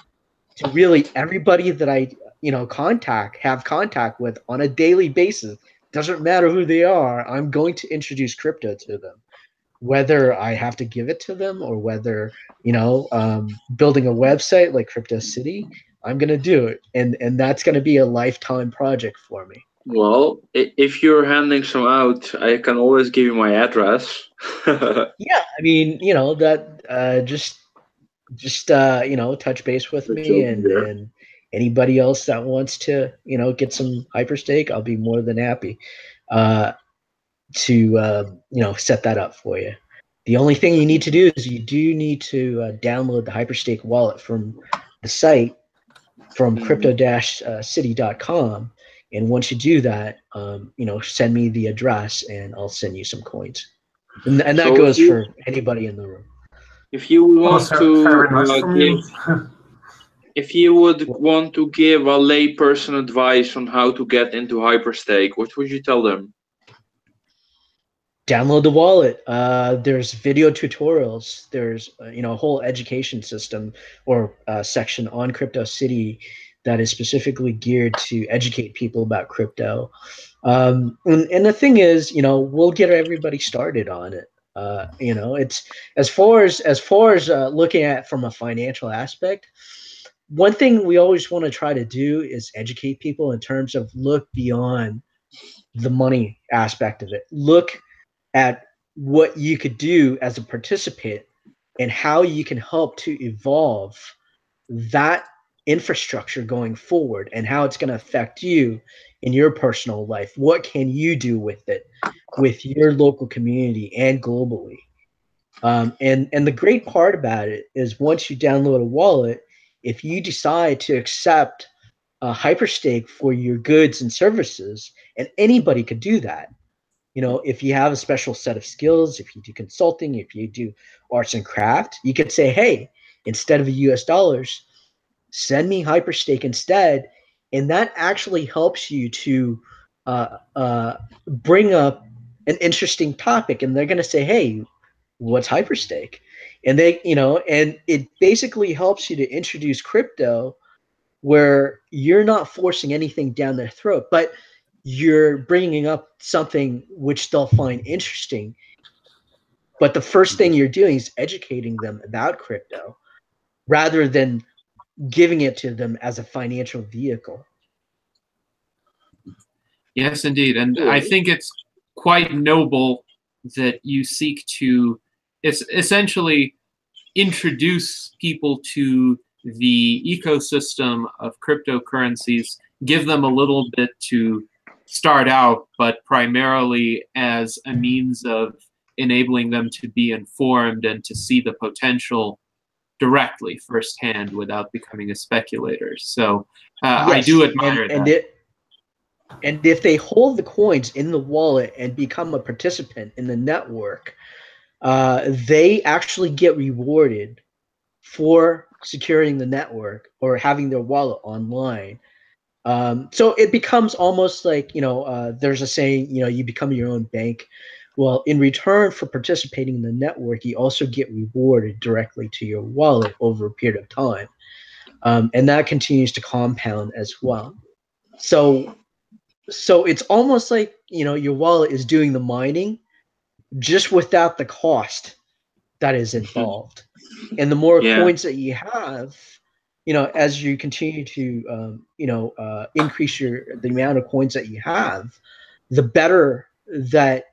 to really everybody that I, have contact with on a daily basis, doesn't matter who they are, I'm going to introduce crypto to them. Whether I have to give it to them or whether, building a website like Crypto City, I'm going to do it. And that's going to be a lifetime project for me. Well, if you're handing some out, I can always give you my address. Yeah, I mean, just touch base with me, and anybody else that wants to, get some hyperstake, I'll be more than happy to set that up for you. The only thing you need to do is you do need to download the hyperstake wallet from the site, from crypto-city.com. And once you do that, send me the address and I'll send you some coins. And that goes for anybody in the room. If you want if you would want to give a layperson advice on how to get into hyperstake, what would you tell them? Download the wallet. There's video tutorials. There's a whole education system or section on Crypto City that is specifically geared to educate people about crypto. And the thing is, we'll get everybody started on it. It's as far as looking at from a financial aspect. One thing we always want to try to do is educate people in terms of look beyond the money aspect of it. Look at what you could do as a participant and how you can help to evolve that infrastructure going forward and how it's going to affect you in your personal life. What can you do with it, with your local community and globally? And the great part about it is once you download a wallet, if you decide to accept a hyperstake for your goods and services, and anybody could do that. If you have a special set of skills, if you do consulting, if you do arts and craft, you could say, hey, instead of US dollars, send me hyperstake instead. And that actually helps you to bring up an interesting topic. And they're going to say, hey, what's hyperstake? And and it basically helps you to introduce crypto where you're not forcing anything down their throat, but you're bringing up something which they'll find interesting. But the first thing you're doing is educating them about crypto rather than giving it to them as a financial vehicle. Yes, indeed. And I think it's quite noble that you seek to essentially introduce people to the ecosystem of cryptocurrencies, give them a little bit to start out, but primarily as a means of enabling them to be informed and to see the potential directly firsthand without becoming a speculator. So yes, I do admire that. And if they hold the coins in the wallet and become a participant in the network, they actually get rewarded for securing the network or having their wallet online. So it becomes almost like, there's a saying, you become your own bank. Well, in return for participating in the network, you also get rewarded directly to your wallet over a period of time. and that continues to compound as well. So it's almost like, you know, your wallet is doing the mining just without the cost that is involved. And the more coins that you have, you know, as you continue to increase the amount of coins that you have, the better that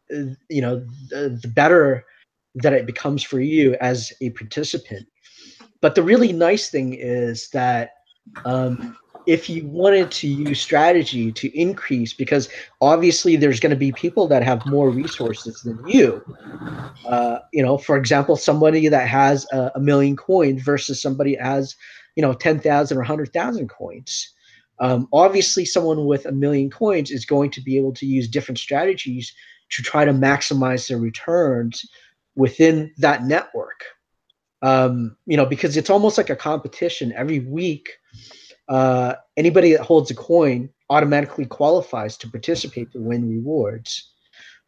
the better that it becomes for you as a participant. But the really nice thing is that if you wanted to use strategy to increase, because obviously there's going to be people that have more resources than you. You know, for example, somebody that has a million coins versus somebody that has, you know, 10,000 or 100,000 coins. Obviously, someone with a million coins is going to be able to use different strategies to try to maximize their returns within that network. You know, because it's almost like a competition. Every week, anybody that holds a coin automatically qualifies to participate to win rewards.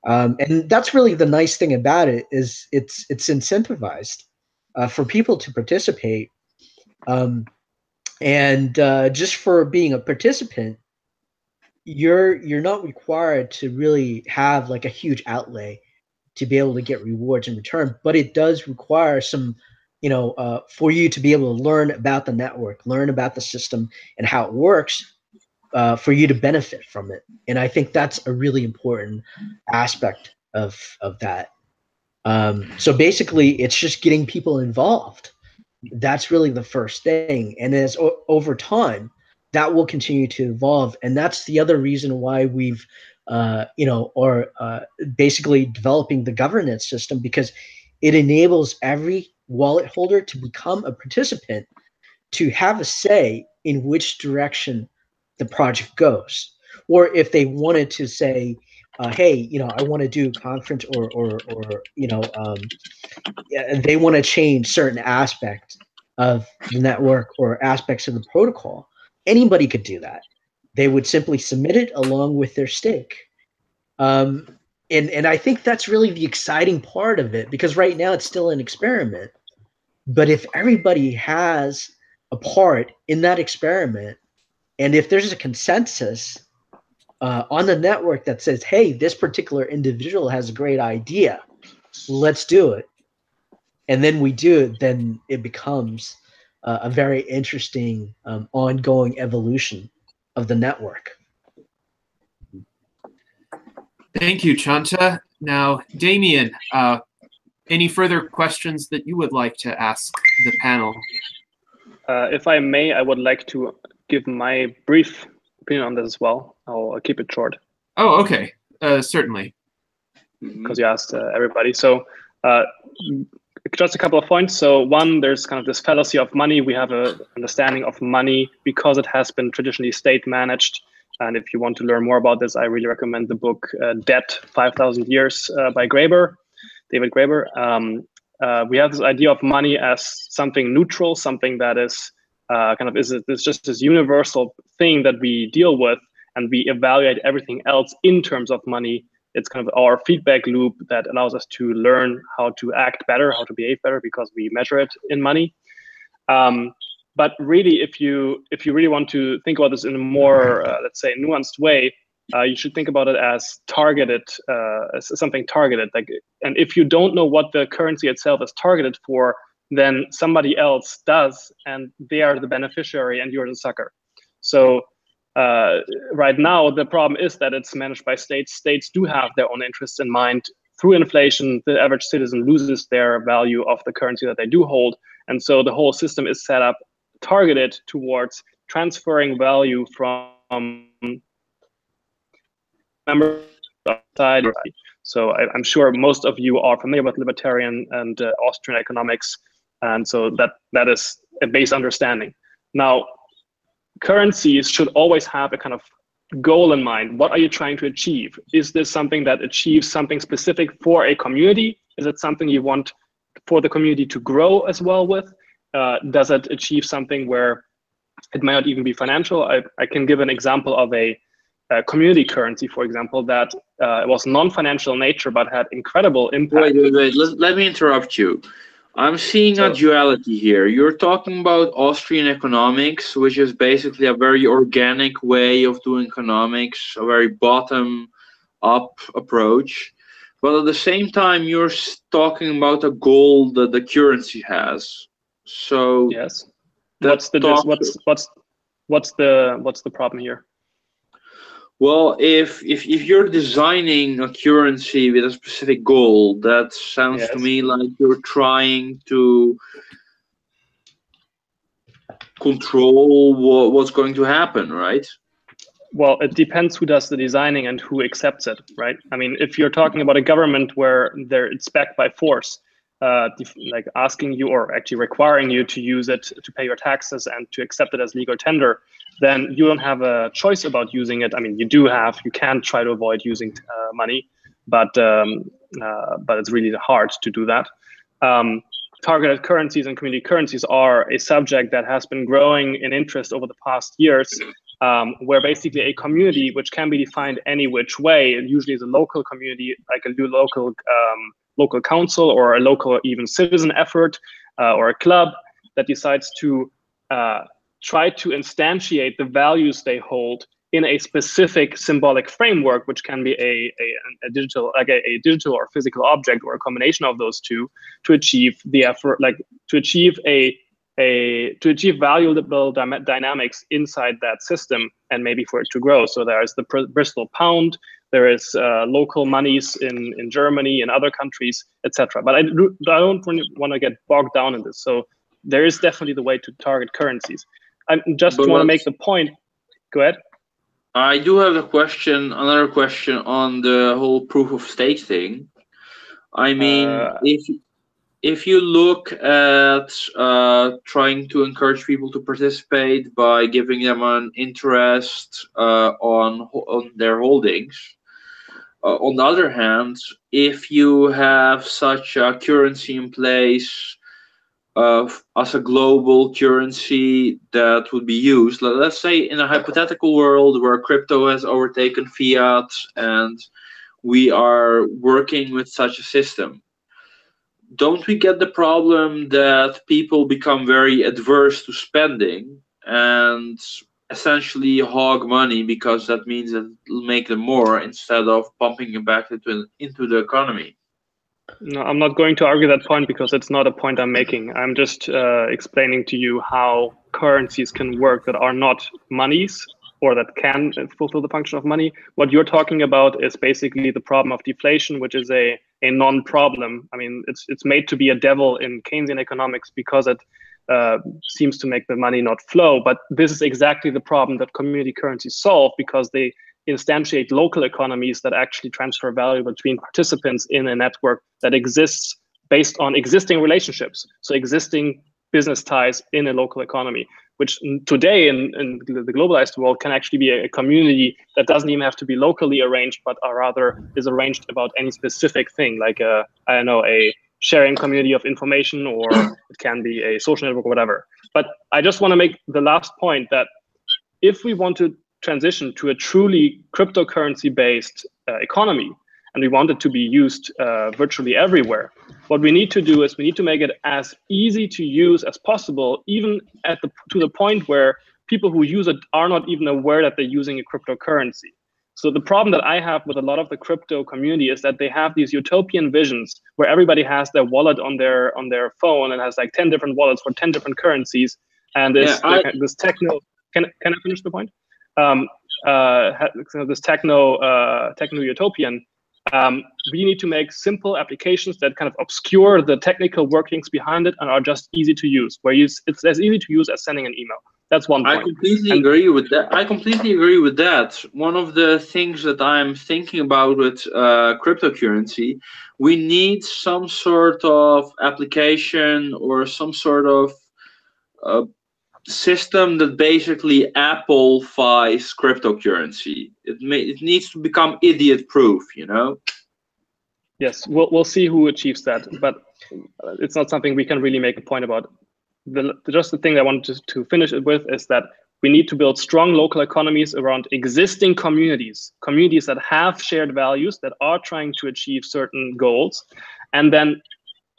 And that's really the nice thing about it, is it's incentivized for people to participate. And just for being a participant, you're not required to really have like a huge outlay to be able to get rewards in return, but it does require some, you know, for you to be able to learn about the network, learn about the system and how it works, for you to benefit from it. And I think that's a really important aspect of that. So basically, it's just getting people involved. That's really the first thing. And as over time, that will continue to evolve. And that's the other reason why we've, basically developing the governance system, because it enables every wallet holder to become a participant, to have a say in which direction the project goes. Or if they wanted to say, hey, you know, I want to do a conference, or they want to change certain aspects of the network or aspects of the protocol, anybody could do that. They would simply submit it along with their stake. And I think that's really the exciting part of it, because right now it's still an experiment. But if everybody has a part in that experiment, and if there's a consensus on the network that says, hey, this particular individual has a great idea, let's do it, and then we do it, then it becomes a very interesting ongoing evolution of the network. Thank you, Chanta. Now, Demian, any further questions that you would like to ask the panel? If I may, I would like to give my brief opinion on this as well. I'll keep it short. Oh, okay. Certainly. Because you asked everybody. So just a couple of points. So one, there's kind of this fallacy of money. We have an understanding of money because it has been traditionally state managed. And if you want to learn more about this, I really recommend the book Debt, 5,000 Years by David Graeber. We have this idea of money as something neutral, something that is it's just this universal thing that we deal with, and we evaluate everything else in terms of money. It's kind of our feedback loop that allows us to learn how to act better, how to behave better, because we measure it in money. But really, if you really want to think about this in a more, let's say, nuanced way, you should think about it as targeted, as something targeted. And if you don't know what the currency itself is targeted for, then somebody else does, and they are the beneficiary, and you're the sucker. So right now, the problem is that it's managed by states. States do have their own interests in mind. Through inflation, the average citizen loses their value of the currency that they do hold. And so the whole system is set up targeted towards transferring value from members of society. So I'm sure most of you are familiar with libertarian and Austrian economics. And so that is a base understanding. Now, currencies should always have a kind of goal in mind. What are you trying to achieve? Is this something that achieves something specific for a community? Is it something you want for the community to grow as well with? Does it achieve something where it might not even be financial? I can give an example of a community currency, for example, that was non-financial nature but had incredible impact. Wait. Let me interrupt you. I'm seeing a duality here. You're talking about Austrian economics, which is basically a very organic way of doing economics, a very bottom-up approach. But at the same time, you're talking about a goal that the currency has. So yes, what's the problem here? Well, if you're designing a currency with a specific goal, that sounds to me like you're trying to control what's going to happen, right? Well, it depends who does the designing and who accepts it, right? I mean, if you're talking about a government where it's backed by force, like asking you or actually requiring you to use it to pay your taxes and to accept it as legal tender, then you don't have a choice about using it. I mean, you can try to avoid using money, but it's really hard to do that. Targeted currencies and community currencies are a subject that has been growing in interest over the past years, where basically a community, which can be defined any which way, and usually is a local community, like a new local council or a local even citizen effort or a club that decides to try to instantiate the values they hold in a specific symbolic framework, which can be a digital, like a digital or physical object or a combination of those two, to achieve the effort, like to achieve valuable dynamics inside that system, and maybe for it to grow. So there is the Bristol pound, there is local monies in Germany and other countries, etc. But I don't really want to get bogged down in this. So there is definitely the way to target currencies. I just want to make the point. Go ahead. I do have another question on the whole proof of stake thing. I mean, if you look at trying to encourage people to participate by giving them an interest on their holdings, on the other hand, if you have such a currency in place as a global currency that would be used, let's say in a hypothetical world where crypto has overtaken fiat and we are working with such a system, don't we get the problem that people become very adverse to spending and essentially hog money, because that means that it'll make them more instead of pumping it back into the economy? No, I'm not going to argue that point because it's not a point I'm making. I'm just explaining to you how currencies can work that are not monies or that can fulfill the function of money. What you're talking about is basically the problem of deflation, which is a non-problem. I mean, it's made to be a devil in Keynesian economics because it seems to make the money not flow. But this is exactly the problem that community currencies solve, because they instantiate local economies that actually transfer value between participants in a network that exists based on existing relationships. So existing business ties in a local economy, which today in the globalized world can actually be a community that doesn't even have to be locally arranged, but rather is arranged about any specific thing, like a sharing community of information, or it can be a social network or whatever. But I just want to make the last point that if we want to transition to a truly cryptocurrency-based economy, and we want it to be used virtually everywhere, what we need to do is we need to make it as easy to use as possible, even to the point where people who use it are not even aware that they're using a cryptocurrency. So the problem that I have with a lot of the crypto community is that they have these utopian visions where everybody has their wallet on their phone and has like 10 different wallets for 10 different currencies, and this techno. Can I finish the point? This techno utopian. We need to make simple applications that kind of obscure the technical workings behind it and are just easy to use, where it's as easy to use as sending an email. That's one point. I completely agree with that. One of the things that I'm thinking about with cryptocurrency, we need some sort of application or some sort of system that basically Apple-fies cryptocurrency. It needs to become idiot-proof, you know? Yes, we'll see who achieves that, but it's not something we can really make a point about. Just the thing I wanted to finish it with is that we need to build strong local economies around existing communities that have shared values, that are trying to achieve certain goals, and then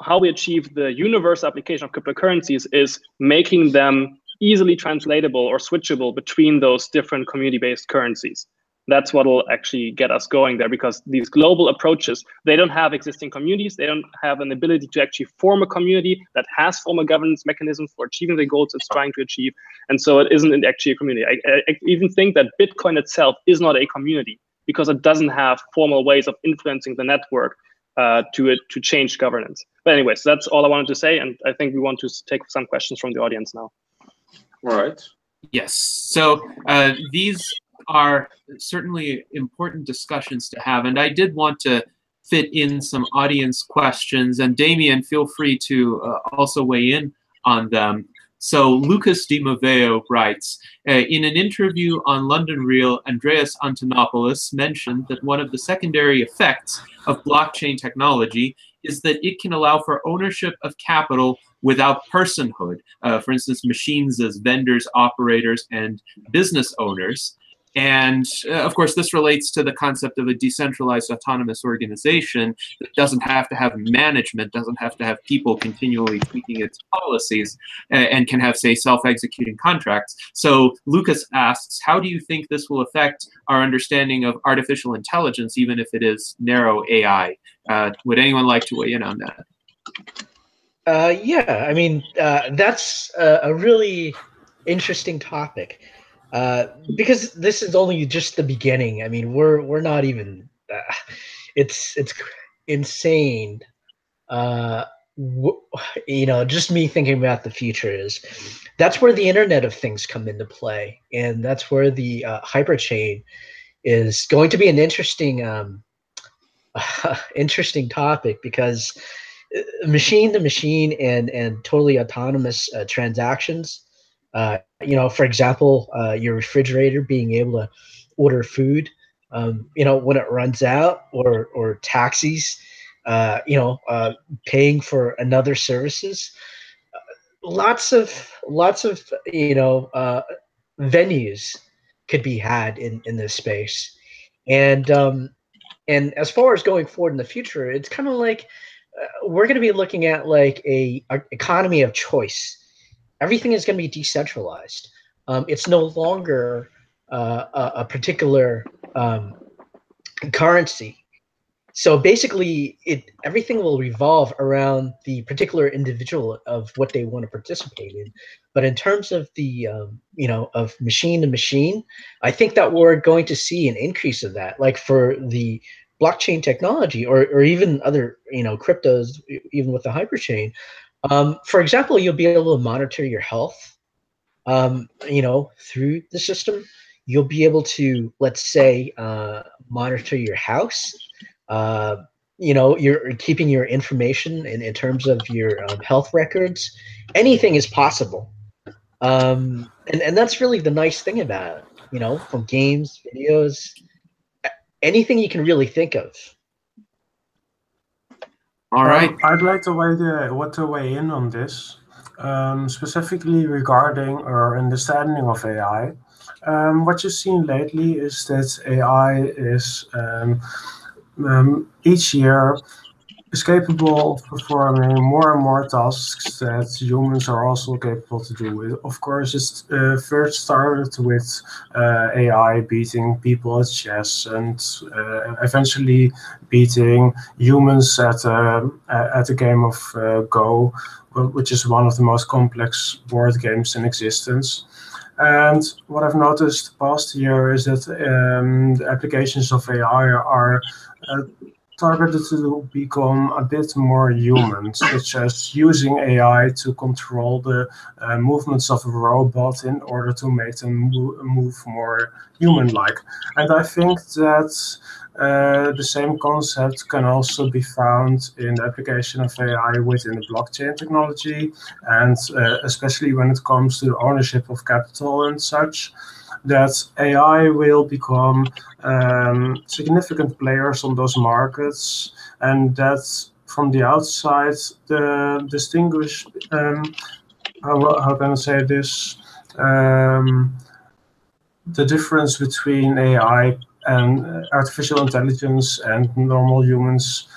how we achieve the universal application of cryptocurrencies is making them easily translatable or switchable between those different community-based currencies. That's what will actually get us going there, because these global approaches, they don't have existing communities. They don't have an ability to actually form a community that has formal governance mechanisms for achieving the goals it's trying to achieve. And so it isn't actually a community. I even think that Bitcoin itself is not a community because it doesn't have formal ways of influencing the network to change governance. But anyways, that's all I wanted to say. And I think we want to take some questions from the audience now. All right. Yes. So these are certainly important discussions to have. And I did want to fit in some audience questions. And Demian, feel free to also weigh in on them. So Lucas Di Moveo writes, in an interview on London Real, Andreas Antonopoulos mentioned that one of the secondary effects of blockchain technology is that it can allow for ownership of capital without personhood. For instance, machines as vendors, operators, and business owners. And of course, this relates to the concept of a decentralized autonomous organization that doesn't have to have management, doesn't have to have people continually tweaking its policies, and can have, say, self-executing contracts. So Lucas asks, how do you think this will affect our understanding of artificial intelligence, even if it is narrow AI? Would anyone like to weigh in on that? Yeah, I mean, that's a really interesting topic. Because this is only just the beginning. I mean, we're not even. It's insane. You know, just me thinking about the future is that's where the Internet of Things come into play, and that's where the hyperchain is going to be an interesting interesting topic, because machine to machine and totally autonomous transactions. You know, for example, your refrigerator being able to order food, you know, when it runs out, or taxis, you know, paying for another services. Lots of you know, venues could be had in this space, and as far as going forward in the future, it's kind of like we're going to be looking at like a economy of choice. Everything is going to be decentralized. It's no longer a particular currency. So basically, everything will revolve around the particular individual of what they want to participate in. But in terms of the you know, of machine to machine, I think that we're going to see an increase of that. Like for the blockchain technology, or even other, you know, cryptos, even with the hyperchain. For example, you'll be able to monitor your health, you know, through the system. You'll be able to, let's say, monitor your house. You know, you're keeping your information in terms of your health records. Anything is possible. And that's really the nice thing about it, you know, from games, videos, anything you can really think of. All right. I'd like to weigh in on this, specifically regarding our understanding of AI. What you've seen lately is that AI is each year is capable of performing more and more tasks that humans are also capable to do. Of course, it first started with AI beating people at chess, and eventually beating humans at a game of Go, which is one of the most complex board games in existence. And what I've noticed past year is that the applications of AI are targeted to become a bit more human, such as using AI to control the movements of a robot in order to make them move more human-like. And I think that the same concept can also be found in the application of AI within the blockchain technology, and especially when it comes to ownership of capital and such, that AI will become significant players on those markets, and that from the outside, the distinguish, how can I say this, the difference between AI and artificial intelligence and normal humans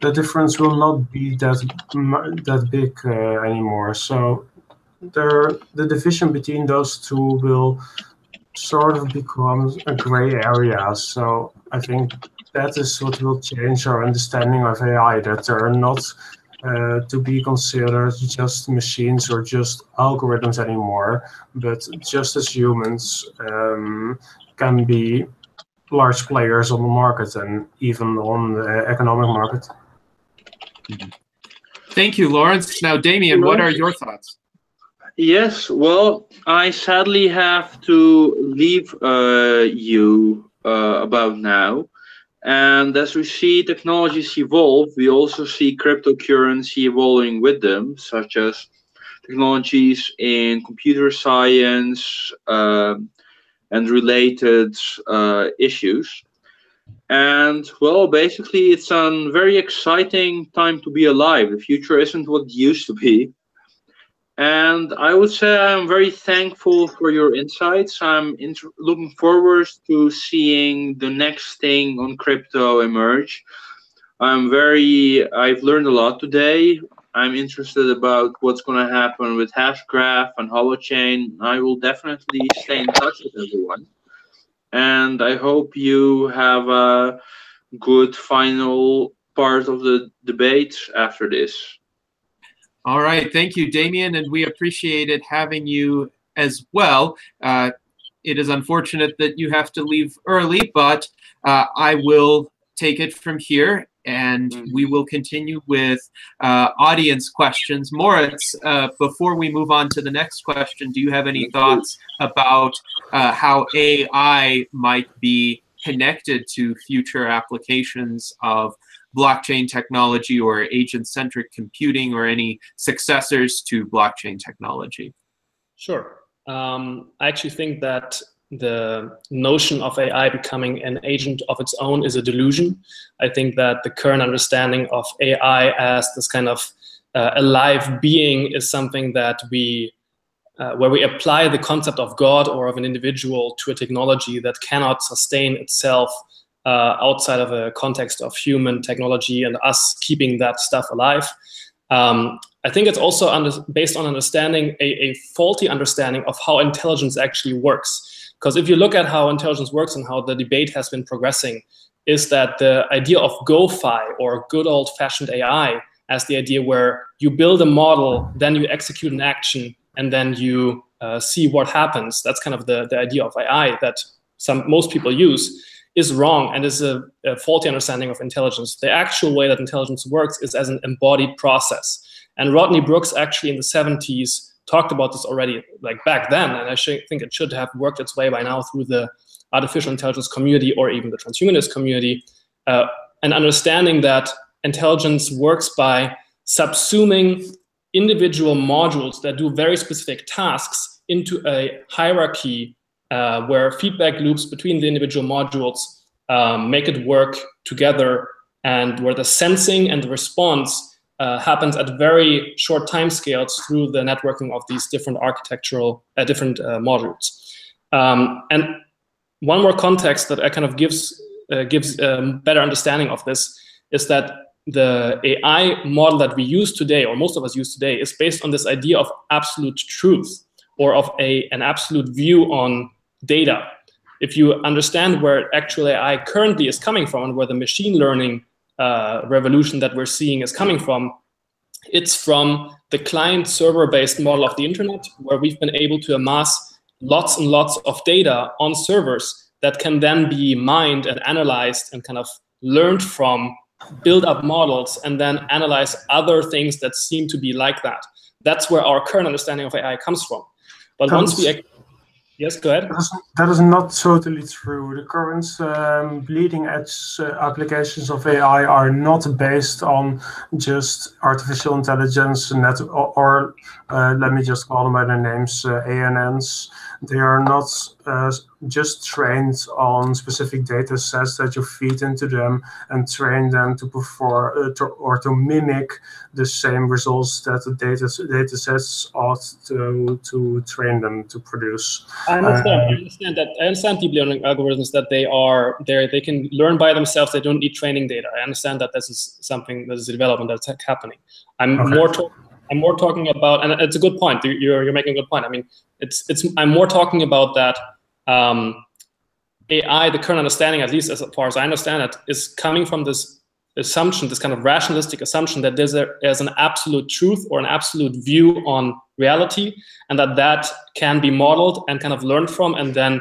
the difference will not be that big anymore. So the division between those two will sort of become a gray area. So I think that is what will change our understanding of AI, that they're not to be considered just machines or just algorithms anymore, but just as humans can be large players on the market and even on the economic market. Thank you, Lawrence. Now, Demian, what are your thoughts? Yes, well, I sadly have to leave you about now. And as we see technologies evolve, we also see cryptocurrency evolving with them, such as technologies in computer science and related issues. And, well, basically, it's a very exciting time to be alive. The future isn't what it used to be. And I would say I'm very thankful for your insights. I'm looking forward to seeing the next thing on crypto emerge. I've learned a lot today. I'm interested about what's going to happen with Hashgraph and Holochain. I will definitely stay in touch with everyone. And I hope you have a good final part of the debate after this. All right, thank you, Demian, and we appreciated having you as well. It is unfortunate that you have to leave early, but I will take it from here, and we will continue with audience questions. Moritz, before we move on to the next question, do you have any thoughts about how AI might be connected to future applications of blockchain technology or agent-centric computing or any successors to blockchain technology? Sure. I actually think that the notion of AI becoming an agent of its own is a delusion. I think that the current understanding of AI as this kind of alive being is something that where we apply the concept of God or of an individual to a technology that cannot sustain itself outside of a context of human technology and us keeping that stuff alive. I think it's also based on understanding a faulty understanding of how intelligence actually works. Because if you look at how intelligence works and how the debate has been progressing, is that the idea of GoFi or good old-fashioned AI as the idea where you build a model, then you execute an action, and then you see what happens. That's kind of the idea of AI that most people use, is wrong and is a faulty understanding of intelligence. The actual way that intelligence works is as an embodied process. And Rodney Brooks actually in the 70s talked about this already, like back then, and I think it should have worked its way by now through the artificial intelligence community or even the transhumanist community, an understanding that intelligence works by subsuming individual modules that do very specific tasks into a hierarchy where feedback loops between the individual modules make it work together, and where the sensing and the response happens at very short time scales through the networking of these different architectural, different modules. And one more context that kind of gives a better understanding of this is that the AI model that we use today, or most of us use today, is based on this idea of absolute truth or of an absolute view on data. If you understand where actual AI currently is coming from and where the machine learning revolution that we're seeing is coming from, it's from the client-server-based model of the internet, where we've been able to amass lots and lots of data on servers that can then be mined and analyzed and kind of learned from, build up models, and then analyze other things that seem to be like that. That's where our current understanding of AI comes from. But once we... Yes, go ahead. That is not totally true. The current bleeding edge applications of AI are not based on just artificial intelligence or let me just call them by their names, ANNs. They are not just trained on specific data sets that you feed into them and train them to perform or to mimic the same results that the data sets ought to train them to produce. I understand that. I understand deep learning algorithms that they can learn by themselves. They don't need training data. I understand that this is something that is a development that's happening. I'm more talking about, and it's a good point. You're making a good point. I mean, I'm more talking about that AI, the current understanding, at least as far as I understand it, is coming from this assumption, this kind of rationalistic assumption that there's an absolute truth or an absolute view on reality, and that can be modeled and kind of learned from, and then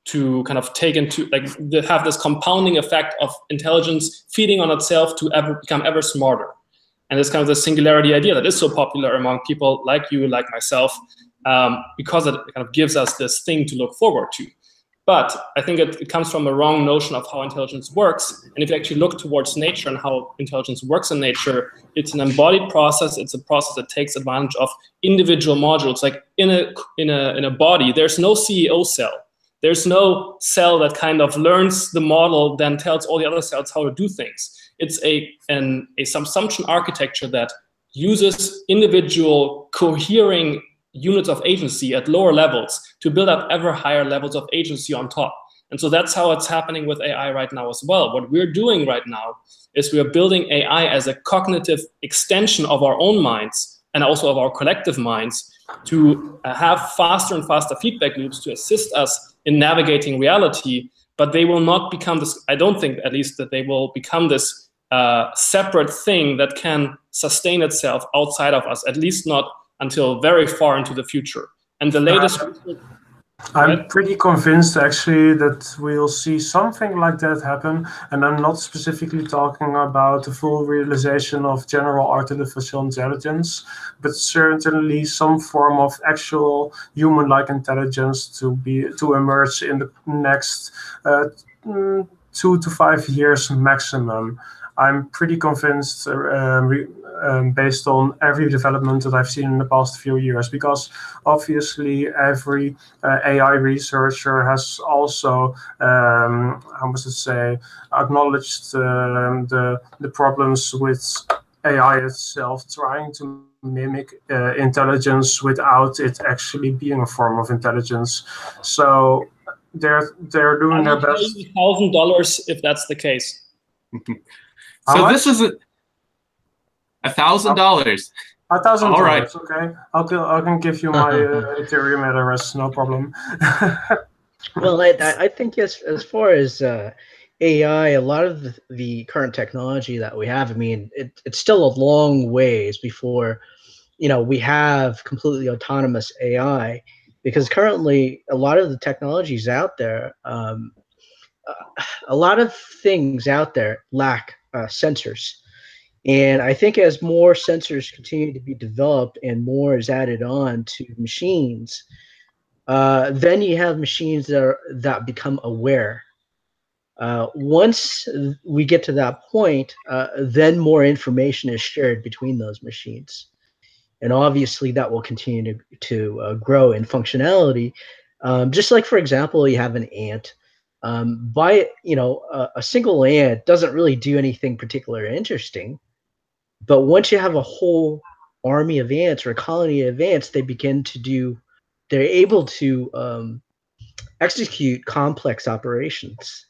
to kind of take into, like, have this compounding effect of intelligence feeding on itself to become ever smarter. And it's kind of the singularity idea that is so popular among people like you, like myself, because it kind of gives us this thing to look forward to. But I think it comes from a wrong notion of how intelligence works. And if you actually look towards nature and how intelligence works in nature, it's an embodied process. It's a process that takes advantage of individual modules. Like in a body, there's no CEO cell. There's no cell that kind of learns the model, then tells all the other cells how to do things. It's a subsumption architecture that uses individual cohering units of agency at lower levels to build up ever higher levels of agency on top. And so that's how it's happening with AI right now as well. What we're doing right now is we are building AI as a cognitive extension of our own minds and also of our collective minds to have faster and faster feedback loops to assist us in navigating reality. But they will not become this, I don't think at least that they will become this separate thing that can sustain itself outside of us, at least not until very far into the future. And the latest... I'm pretty convinced actually that we'll see something like that happen, and I'm not specifically talking about the full realization of general artificial intelligence, but certainly some form of actual human-like intelligence to emerge in the next 2 to 5 years maximum. I'm pretty convinced based on every development that I've seen in the past few years, because obviously every AI researcher has also, how must I say, acknowledged the problems with AI itself, trying to mimic intelligence without it actually being a form of intelligence. So they're doing their best. $1,000 if that's the case. So this is $1,000. $1,000. All right. Okay. I can give you my Ethereum address. No problem. Well, I think as far as AI, a lot of the current technology that we have, I mean, it's still a long ways before, we have completely autonomous AI, because currently a lot of the technologies out there, a lot of things out there lack sensors. And I think as more sensors continue to be developed and more is added on to machines, then you have machines that become aware. Once we get to that point, then more information is shared between those machines. And obviously that will continue to grow in functionality. Just like, for example, you have an ant. A single ant doesn't really do anything particularly interesting. But once you have a whole army of ants or a colony of ants, they're able to execute complex operations.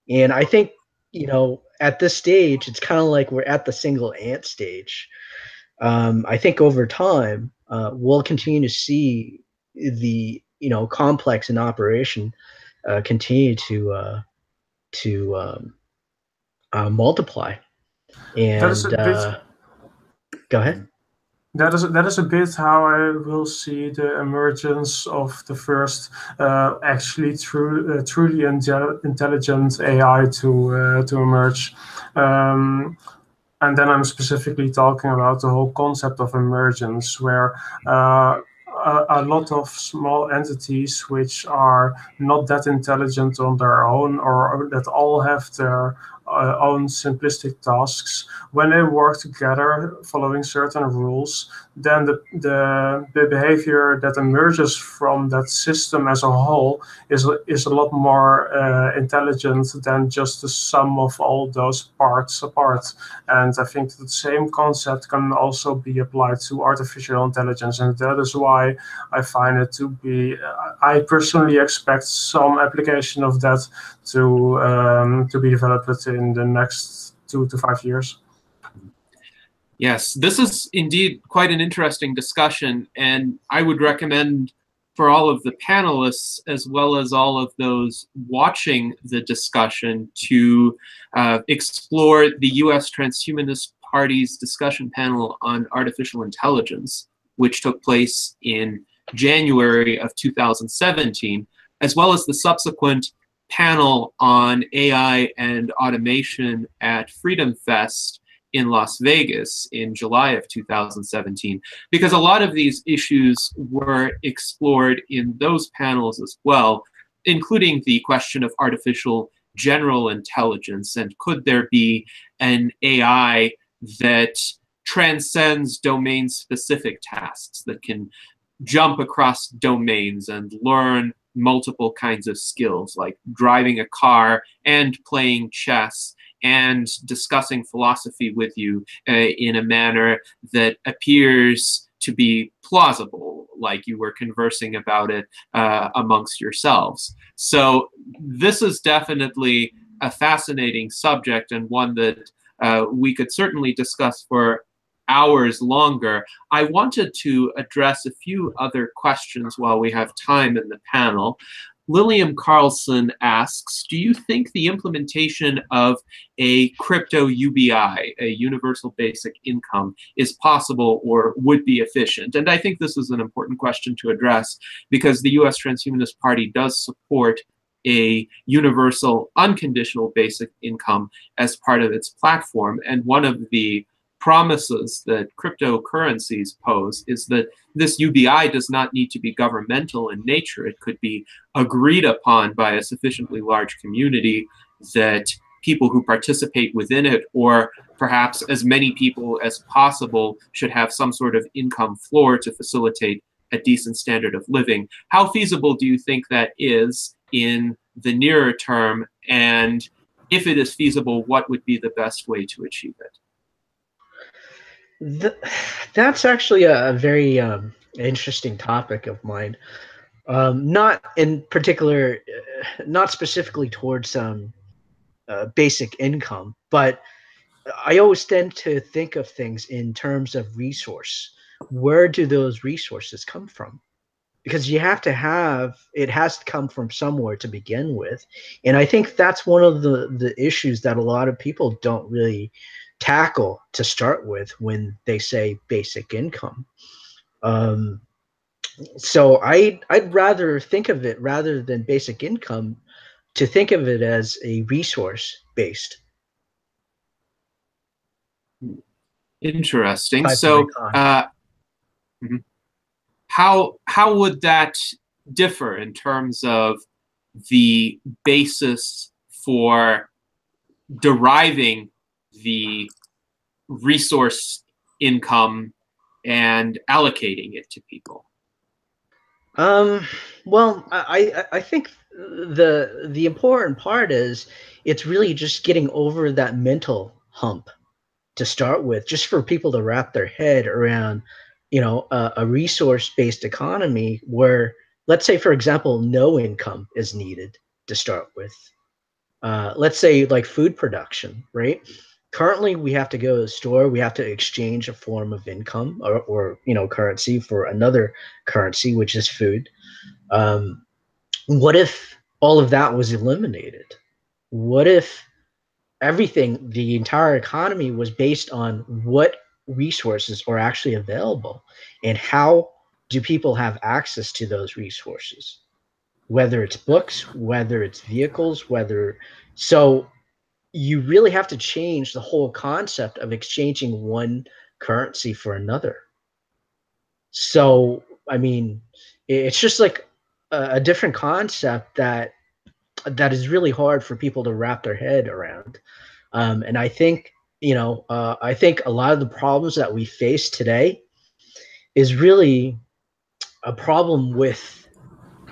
And I think, at this stage, it's kind of like we're at the single ant stage. I think over time, we'll continue to see the, complex in operation continue to multiply. And go ahead. That is a bit how I will see the emergence of the first actually truly intelligent AI to emerge. And then I'm specifically talking about the whole concept of emergence, where a lot of small entities which are not that intelligent on their own, or that all have their own simplistic tasks, when they work together following certain rules, then the behavior that emerges from that system as a whole is a lot more intelligent than just the sum of all those parts apart. And I think the same concept can also be applied to artificial intelligence, and that is why I find it to be, I personally expect some application of that to be developed within the next 2 to 5 years. Yes, this is indeed quite an interesting discussion, and I would recommend for all of the panelists, as well as all of those watching the discussion, to explore the US Transhumanist Party's discussion panel on artificial intelligence, which took place in January of 2017, as well as the subsequent panel on AI and automation at Freedom Fest in Las Vegas in July of 2017, because a lot of these issues were explored in those panels as well, including the question of artificial general intelligence, and could there be an AI that transcends domain-specific tasks, that can jump across domains and learn multiple kinds of skills, like driving a car and playing chess and discussing philosophy with you in a manner that appears to be plausible, like you were conversing about it amongst yourselves. So this is definitely a fascinating subject, and one that we could certainly discuss for hours longer. I wanted to address a few other questions while we have time in the panel. Lillian Carlson asks, do you think the implementation of a crypto UBI, a universal basic income, is possible or would be efficient? And I think this is an important question to address, because the US Transhumanist Party does support a universal unconditional basic income as part of its platform. And one of the promises that cryptocurrencies pose is that this UBI does not need to be governmental in nature. It could be agreed upon by a sufficiently large community that people who participate within it, or perhaps as many people as possible, should have some sort of income floor to facilitate a decent standard of living. How feasible do you think that is in the nearer term? And if it is feasible, what would be the best way to achieve it? That's actually a very interesting topic of mine. Not in particular, not specifically towards basic income, but I always tend to think of things in terms of resource. Where do those resources come from? Because you have to have, it has to come from somewhere to begin with. And I think that's one of the issues that a lot of people don't really tackle to start with when they say basic income. So I'd rather think of it, rather than basic income, to think of it as a resource-based. Interesting. So how would that differ in terms of the basis for deriving the resource income and allocating it to people? Well, I think the important part is it's really just getting over that mental hump to start with, just for people to wrap their head around, you know, a resource-based economy where, let's say, for example, no income is needed to start with. Let's say like food production, right? Currently, we have to go to the store, we have to exchange a form of income or you know, currency for another currency, which is food. What if all of that was eliminated? What if everything, the entire economy, was based on what resources are actually available and how do people have access to those resources? Whether it's books, whether it's vehicles, so you really have to change the whole concept of exchanging one currency for another. So, I mean, it's just like a different concept that is really hard for people to wrap their head around. And I think, I think a lot of the problems that we face today is really a problem with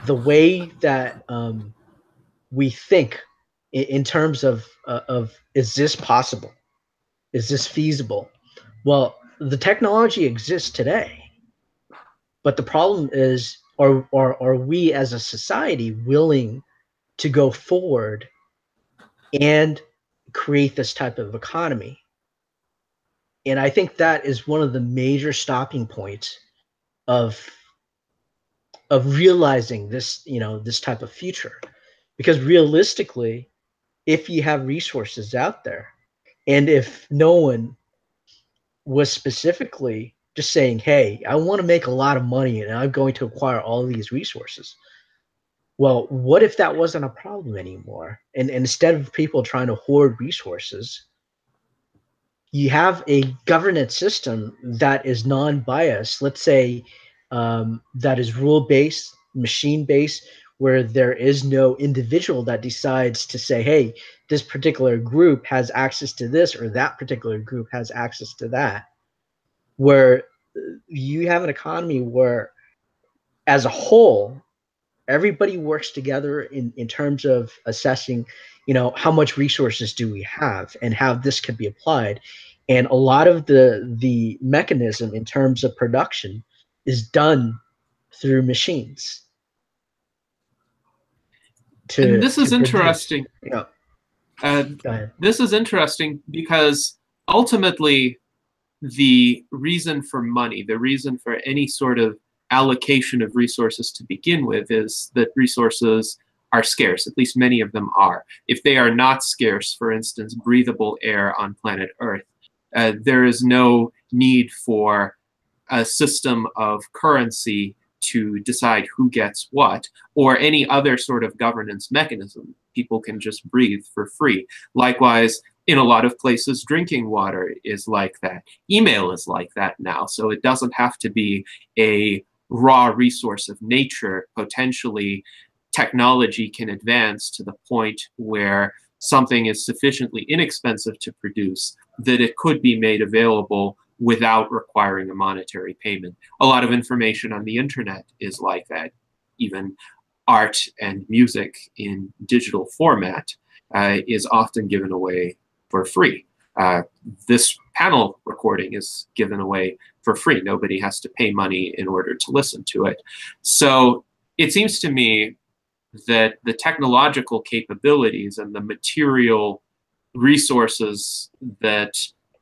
the way that we think in terms of is this possible? Is this feasible? Well, the technology exists today, but the problem is, are we as a society willing to go forward and create this type of economy? And I think that is one of the major stopping points of realizing this, this type of future. Because realistically, if you have resources out there, and if no one was specifically just saying, hey, I want to make a lot of money and I'm going to acquire all of these resources. Well, what if that wasn't a problem anymore? And instead of people trying to hoard resources, you have a governance system that is non-biased, let's say that is rule-based, machine-based, where there is no individual that decides to say, hey, this particular group has access to this or that particular group has access to that, where you have an economy where as a whole, everybody works together in terms of assessing, how much resources do we have and how this could be applied. And a lot of the mechanism in terms of production is done through machines. And this is interesting. Go ahead. This is interesting because ultimately the reason for money, the reason for any sort of allocation of resources to begin with, is that resources are scarce. At least many of them are. If they are not scarce, for instance, breathable air on planet Earth, there is no need for a system of currency to decide who gets what, or any other sort of governance mechanism. People can just breathe for free. Likewise, in a lot of places, drinking water is like that. Email is like that now, so it doesn't have to be a raw resource of nature. Potentially, technology can advance to the point where something is sufficiently inexpensive to produce that it could be made available without requiring a monetary payment. A lot of information on the internet is like that. Even art and music in digital format is often given away for free. This panel recording is given away for free. Nobody has to pay money in order to listen to it. So it seems to me that the technological capabilities and the material resources that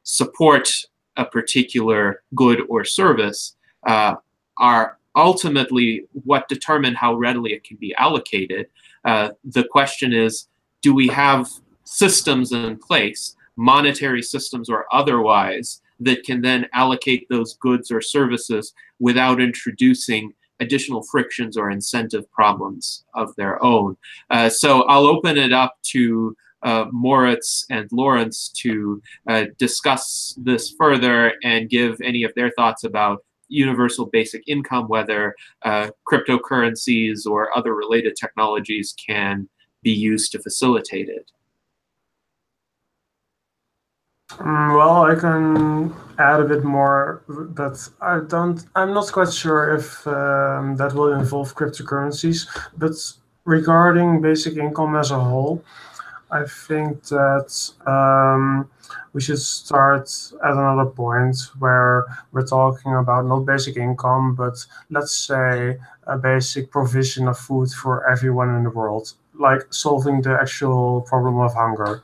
support a particular good or service are ultimately what determine how readily it can be allocated. The question is, do we have systems in place, monetary systems or otherwise, that can then allocate those goods or services without introducing additional frictions or incentive problems of their own? So I'll open it up to Moritz and Lawrence to discuss this further and give any of their thoughts about universal basic income, whether cryptocurrencies or other related technologies can be used to facilitate it. Well, I can add a bit more, but I'm not quite sure if that will involve cryptocurrencies. But regarding basic income as a whole, I think that we should start at another point where we're talking about not basic income, but let's say a basic provision of food for everyone in the world, like solving the actual problem of hunger.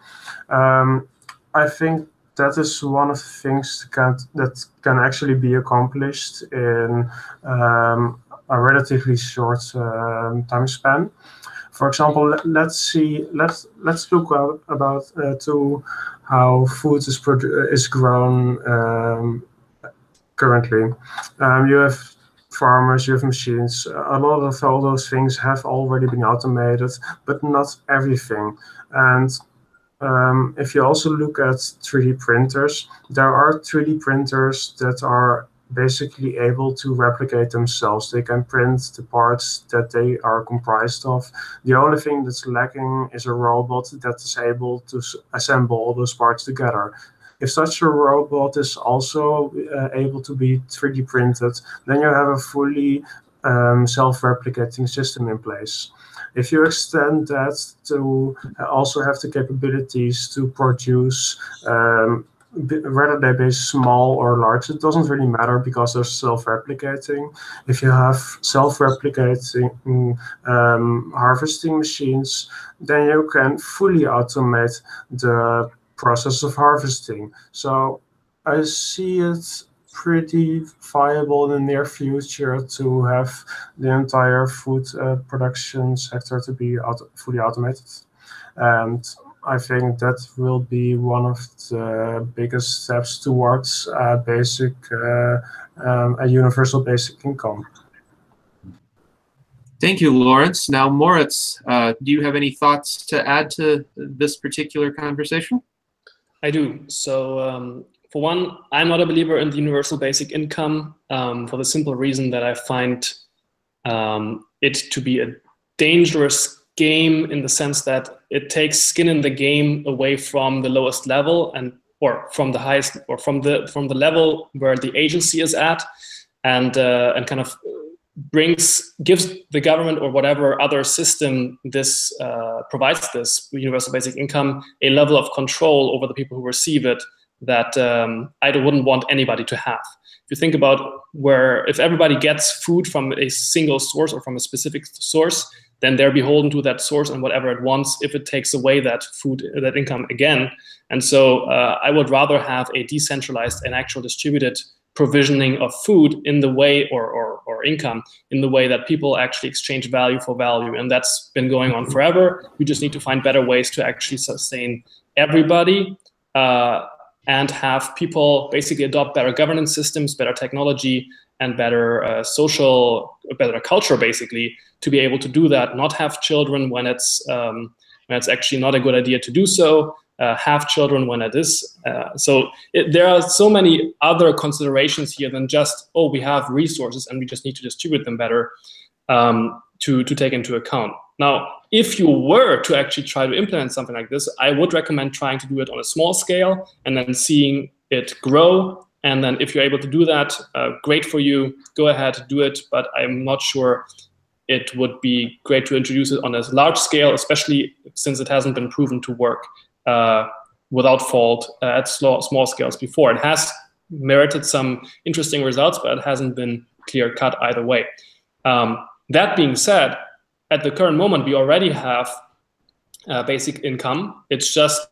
I think that is one of the things that can actually be accomplished in a relatively short time span. For example, let's look about to how food is grown currently. You have farmers, you have machines. A lot of all those things have already been automated, but not everything. And if you also look at 3D printers, there are 3D printers that are basically able to replicate themselves. They can print the parts that they are comprised of. The only thing that's lacking is a robot that is able to assemble all those parts together. If such a robot is also able to be 3D printed, then you have a fully self-replicating system in place. If you extend that to also have the capabilities to produce, whether they be small or large, it doesn't really matter because they're self-replicating. If you have self-replicating harvesting machines, then you can fully automate the process of harvesting. So I see it pretty viable in the near future to have the entire food production sector to be fully automated. And I think that will be one of the biggest steps towards a universal basic income. Thank you, Lawrence. Now, Moritz, do you have any thoughts to add to this particular conversation? I do. So for one, I'm not a believer in the universal basic income for the simple reason that I find it to be a dangerous game in the sense that it takes skin in the game away from the lowest level or from the highest or from the level where the agency is at, and kind of gives the government or whatever other system this provides this universal basic income a level of control over the people who receive it that I wouldn't want anybody to have. If you think about if everybody gets food from a single source or from a specific source, then they're beholden to that source and whatever it wants if it takes away that income again. And so I would rather have a decentralized and actual distributed provisioning of food in the way, or income, in the way that people actually exchange value for value. And that's been going on forever. We just need to find better ways to actually sustain everybody and have people basically adopt better governance systems, better technology, and better better culture, basically, to be able to do that. Not have children when it's actually not a good idea to do so. Have children when it is. There are so many other considerations here than just, oh, we have resources and we just need to distribute them better to take into account. Now, if you were to actually try to implement something like this, I would recommend trying to do it on a small scale and then seeing it grow. And then if you're able to do that, great for you, go ahead, do it. But I'm not sure it would be great to introduce it on a large scale, especially since it hasn't been proven to work without fault at small scales before. It has merited some interesting results, but it hasn't been clear-cut either way. That being said, at the current moment, we already have basic income. It's just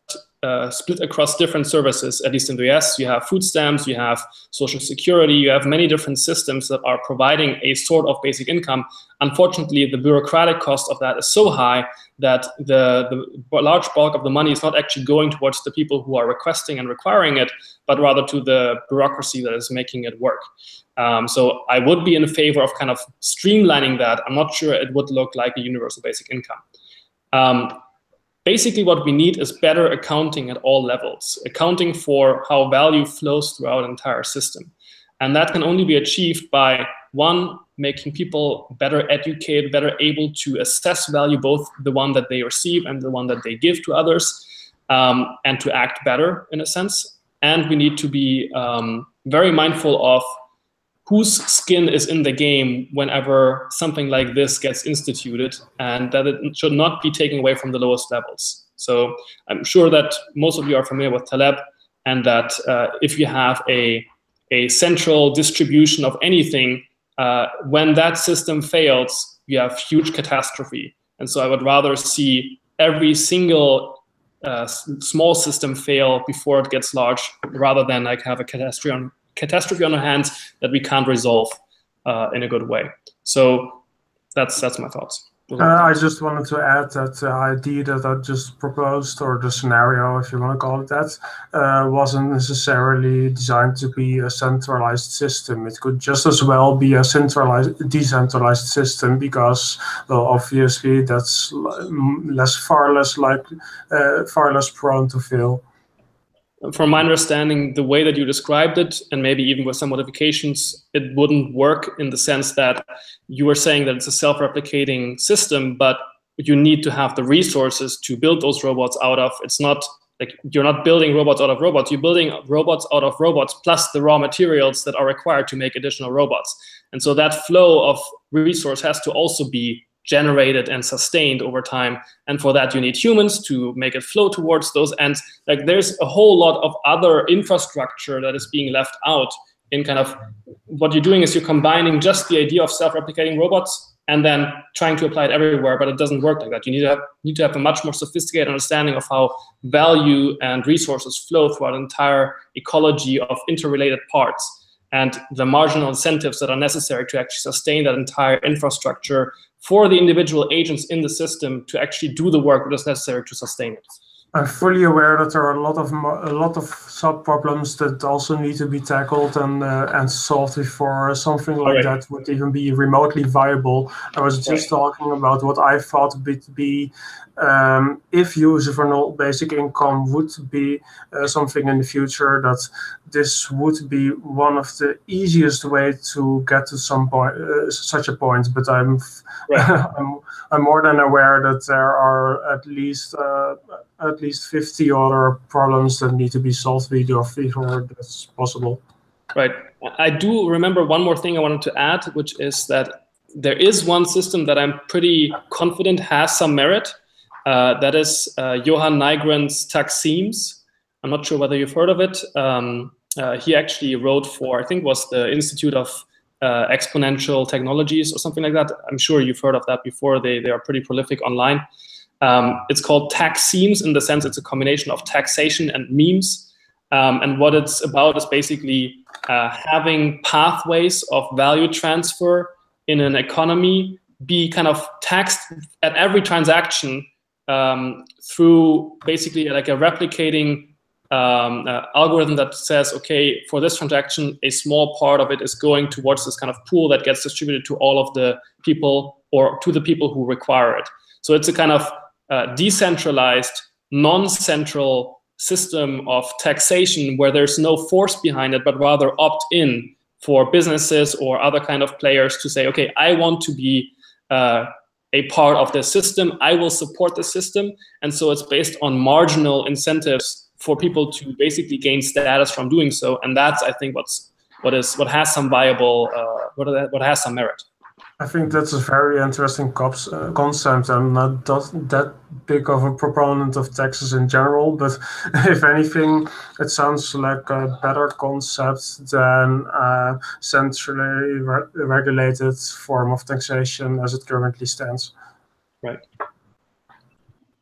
split across different services. At least in the US, you have food stamps, you have Social Security, you have many different systems that are providing a sort of basic income. Unfortunately, the bureaucratic cost of that is so high that the large bulk of the money is not actually going towards the people who are requesting and requiring it, but rather to the bureaucracy that is making it work. So I would be in favor of kind of streamlining that. I'm not sure it would look like a universal basic income. Basically, what we need is better accounting at all levels, accounting for how value flows throughout an entire system. And that can only be achieved by, one, making people better educated, better able to assess value, both the one that they receive and the one that they give to others, and to act better in a sense. And we need to be very mindful of whose skin is in the game whenever something like this gets instituted, and that it should not be taken away from the lowest levels. So I'm sure that most of you are familiar with Taleb, and that if you have a central distribution of anything, when that system fails, you have huge catastrophe. And so I would rather see every single small system fail before it gets large, rather than like have a catastrophe on our hands that we can't resolve in a good way. So that's my thoughts. I just wanted to add that the idea that I just proposed, or the scenario, if you want to call it that, wasn't necessarily designed to be a centralized system. It could just as well be a decentralized system, because, well, obviously that's far less prone to fail. from my understanding, the way that you described it, and maybe even with some modifications, it wouldn't work in the sense that you were saying that it's a self-replicating system, but you need to have the resources to build those robots out of. It's not like you're not building robots out of robots, you're building robots out of robots plus the raw materials that are required to make additional robots. And so that flow of resource has to also be generated and sustained over time, and for that you need humans to make it flow towards those ends. Like there's a whole lot of other infrastructure that is being left out in kind of what you're doing is you're combining just the idea of self-replicating robots and then trying to apply it everywhere, but it doesn't work like that. You need to have a much more sophisticated understanding of how value and resources flow throughout an entire ecology of interrelated parts and the marginal incentives that are necessary to actually sustain that entire infrastructure for the individual agents in the system to actually do the work that is necessary to sustain it. I'm fully aware that there are a lot of sub problems that also need to be tackled and solved before something like that would even be remotely viable. I was just talking about what I thought would be if usable basic income would be something in the future, that this would be one of the easiest way to get to some point, such a point. But I'm more than aware that there are at least 50 other problems that need to be solved before that's possible. Right. I do remember one more thing I wanted to add, which is that there is one system that I'm pretty confident has some merit. That is Johann Nygrens Taximes. I'm not sure whether you've heard of it. He actually wrote for, I think it was the Institute of Exponential Technologies or something like that. I'm sure you've heard of that before. They are pretty prolific online. It's called Taximes in the sense it's a combination of taxation and memes. And what it's about is basically having pathways of value transfer in an economy be kind of taxed at every transaction through basically like a replicating algorithm that says, okay, for this transaction, a small part of it is going towards this kind of pool that gets distributed to all of the people or to the people who require it. So it's a kind of decentralized, non-central system of taxation where there's no force behind it, but rather opt-in for businesses or other kind of players to say, okay, I want to be a part of the system, I will support the system. And so it's based on marginal incentives for people to basically gain status from doing so. And that's, I think, what has some viable, what has some merit. I think that's a very interesting concept. I'm not that big of a proponent of taxes in general, but if anything, it sounds like a better concept than a centrally regulated form of taxation as it currently stands. Right.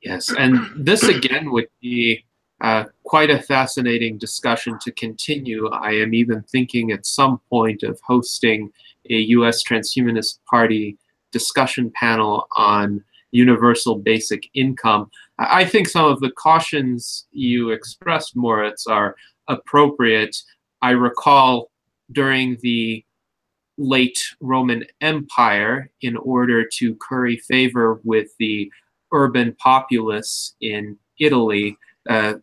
Yes, and this again would be quite a fascinating discussion to continue. I am even thinking at some point of hosting a U.S. Transhumanist Party discussion panel on universal basic income. I think some of the cautions you expressed, Moritz, are appropriate. I recall during the late Roman Empire, in order to curry favor with the urban populace in Italy,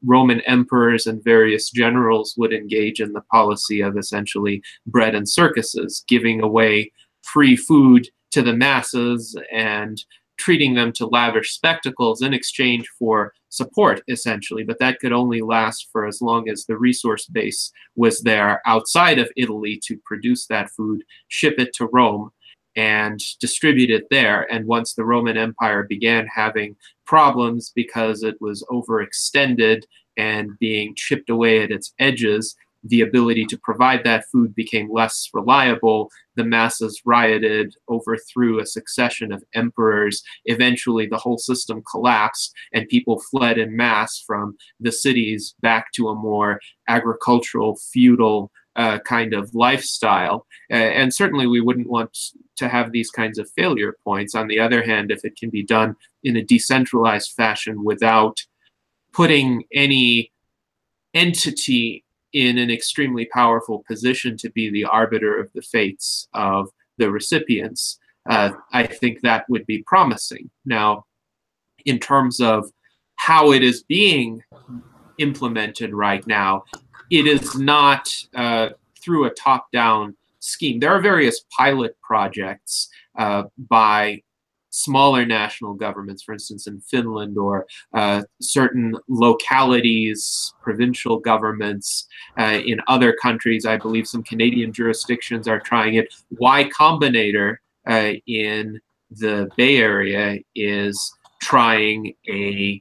Roman emperors and various generals would engage in the policy of essentially bread and circuses, giving away free food to the masses and treating them to lavish spectacles in exchange for support, essentially. But that could only last for as long as the resource base was there outside of Italy to produce that food, ship it to Rome, and distribute it there. And once the Roman Empire began having problems because it was overextended and being chipped away at its edges, the ability to provide that food became less reliable. The masses rioted, overthrew a succession of emperors. Eventually, the whole system collapsed, and people fled en masse from the cities back to a more agricultural, feudal kind of lifestyle. And certainly we wouldn't want to have these kinds of failure points. On the other hand, if it can be done in a decentralized fashion without putting any entity in an extremely powerful position to be the arbiter of the fates of the recipients, I think that would be promising. Now, in terms of how it is being implemented right now. It is not through a top-down scheme. There are various pilot projects by smaller national governments, for instance, in Finland, or certain localities, provincial governments in other countries. I believe some Canadian jurisdictions are trying it. Y Combinator in the Bay Area is trying a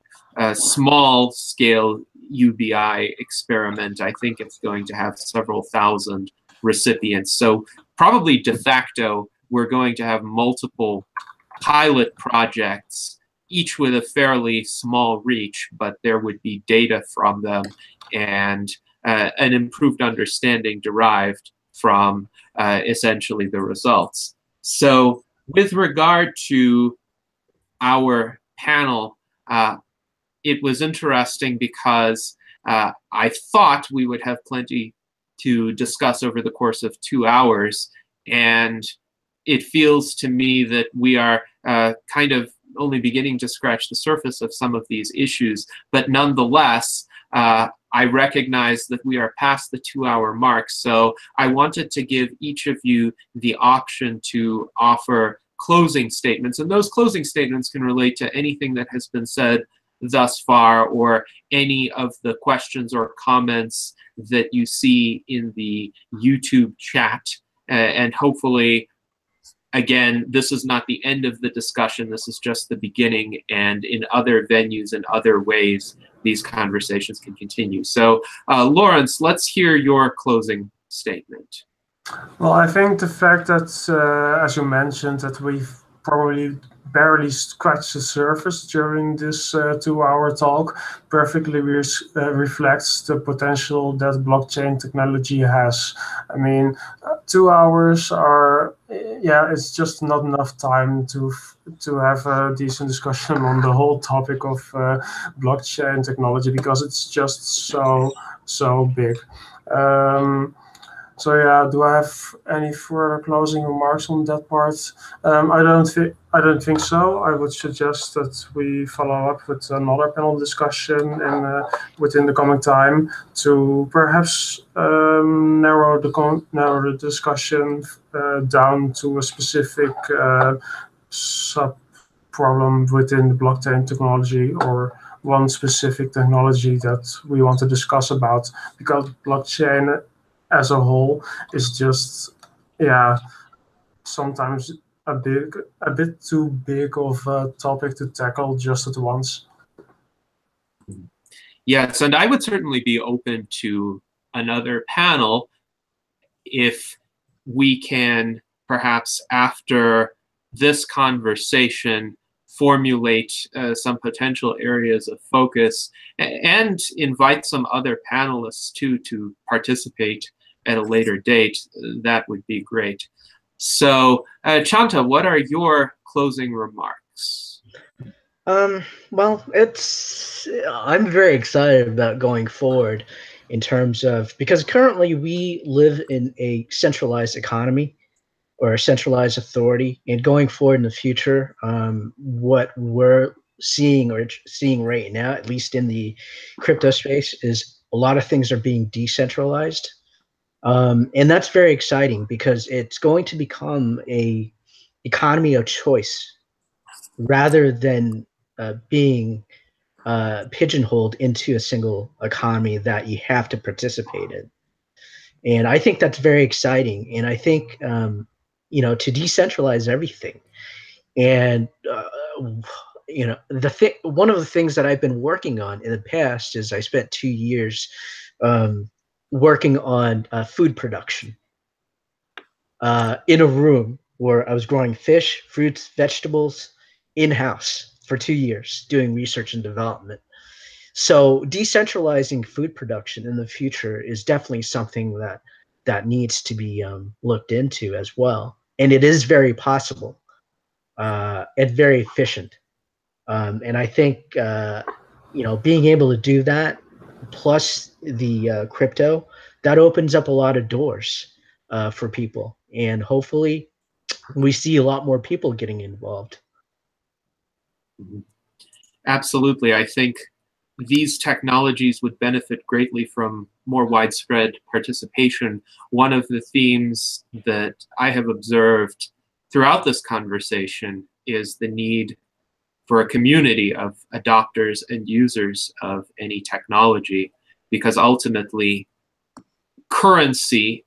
small-scale UBI experiment. I think it's going to have several thousand recipients. So probably de facto, we're going to have multiple pilot projects, each with a fairly small reach, but there would be data from them and an improved understanding derived from essentially the results. So with regard to our panel, it was interesting because I thought we would have plenty to discuss over the course of 2 hours, and it feels to me that we are kind of only beginning to scratch the surface of some of these issues. But nonetheless, I recognize that we are past the 2-hour mark. So I wanted to give each of you the option to offer closing statements. And those closing statements can relate to anything that has been said thus far, or any of the questions or comments that you see in the YouTube chat. And hopefully, again, this is not the end of the discussion. This is just the beginning, and in other venues and other ways, these conversations can continue. So, Lawrence, let's hear your closing statement. Well, I think the fact that, as you mentioned, that we've probably barely scratched the surface during this 2-hour talk perfectly reflects the potential that blockchain technology has. I mean, 2 hours are, yeah, it's just not enough time to have a decent discussion on the whole topic of blockchain technology, because it's just so big. So yeah, do I have any further closing remarks on that part? I don't think so. I would suggest that we follow up with another panel discussion within the coming time to perhaps narrow the discussion down to a specific sub problem within the blockchain technology, or one specific technology that we want to discuss about, because blockchain as a whole is just, yeah, sometimes a bit too big of a topic to tackle just at once. Yes, and I would certainly be open to another panel if we can, perhaps after this conversation, formulate some potential areas of focus and invite some other panelists too to participate at a later date. That would be great. So, Chanta, what are your closing remarks? Well, I'm very excited about going forward in terms of, because currently we live in a centralized economy or a centralized authority, and going forward in the future, what we're seeing right now, at least in the crypto space, is a lot of things are being decentralized. And that's very exciting, because it's going to become a economy of choice rather than being pigeonholed into a single economy that you have to participate in. And I think that's very exciting. And I think, you know, to decentralize everything. And, you know, one of the things that I've been working on in the past is I spent 2 years working on food production in a room where I was growing fish, fruits, vegetables in-house for 2 years, doing research and development. So decentralizing food production in the future is definitely something that needs to be looked into as well. And it is very possible and very efficient. And I think, you know, being able to do that, plus the crypto, that opens up a lot of doors for people. And hopefully we see a lot more people getting involved. Absolutely. I think these technologies would benefit greatly from more widespread participation. One of the themes that I have observed throughout this conversation is the need for a community of adopters and users of any technology, because ultimately currency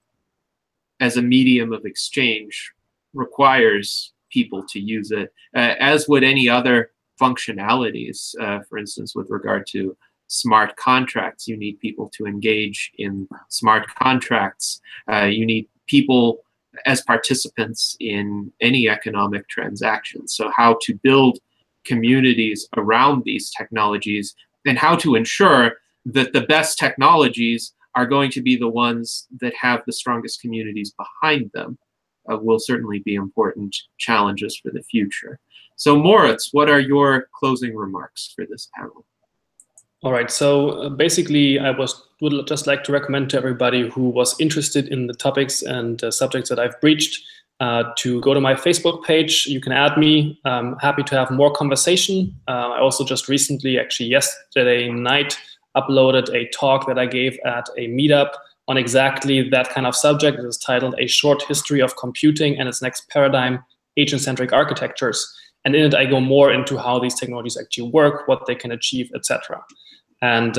as a medium of exchange requires people to use it, as would any other functionalities. For instance, with regard to smart contracts, you need people to engage in smart contracts. You need people as participants in any economic transaction. So how to build communities around these technologies, and how to ensure that the best technologies are going to be the ones that have the strongest communities behind them, will certainly be important challenges for the future. So Moritz, what are your closing remarks for this panel? All right, so basically I would just like to recommend to everybody who was interested in the topics and subjects that I've breached to go to my Facebook page. You can add me. I'm happy to have more conversation. I also just recently, actually yesterday night, uploaded a talk that I gave at a meetup on exactly that kind of subject. It is titled A Short History of Computing and Its Next Paradigm, Agent-Centric Architectures. And in it, I go more into how these technologies actually work, what they can achieve, etc. And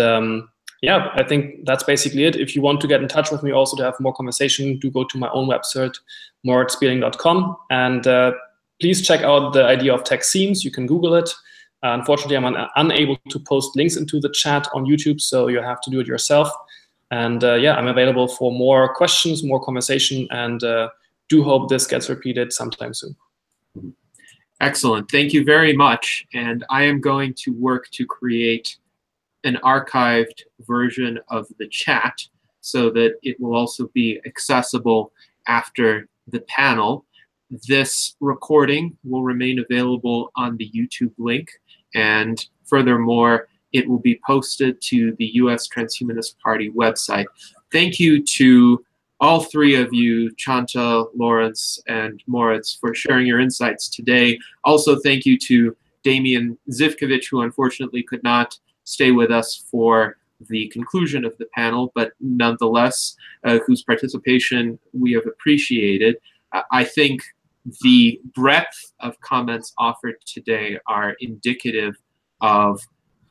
yeah, I think that's basically it. If you want to get in touch with me also to have more conversation, do go to my own website, moritzbierling.com. And please check out the idea of tech themes. You can Google it. Unfortunately, I'm unable to post links into the chat on YouTube, so you have to do it yourself. And yeah, I'm available for more questions, more conversation, and do hope this gets repeated sometime soon. Excellent. Thank you very much. And I am going to work to create an archived version of the chat so that it will also be accessible after the panel. This recording will remain available on the YouTube link, and furthermore, it will be posted to the US Transhumanist Party website. Thank you to all three of you, Chantal, Lawrence, and Moritz, for sharing your insights today. Also, thank you to Demian Zivkovic, who unfortunately could not stay with us for the conclusion of the panel, but nonetheless, whose participation we have appreciated. I think the breadth of comments offered today are indicative of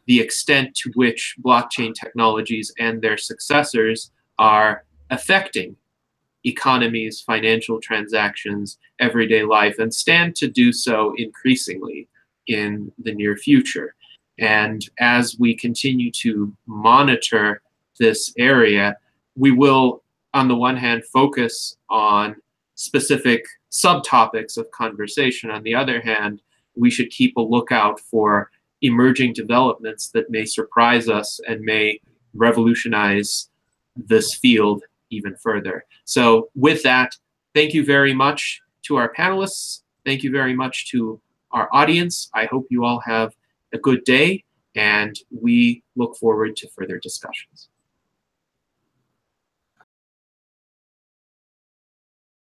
the extent to which blockchain technologies and their successors are affecting economies, financial transactions, everyday life, and stand to do so increasingly in the near future. And as we continue to monitor this area, we will, on the one hand, focus on specific subtopics of conversation. On the other hand, we should keep a lookout for emerging developments that may surprise us and may revolutionize this field even further. So with that, thank you very much to our panelists. Thank you very much to our audience. I hope you all have a good day, and we look forward to further discussions.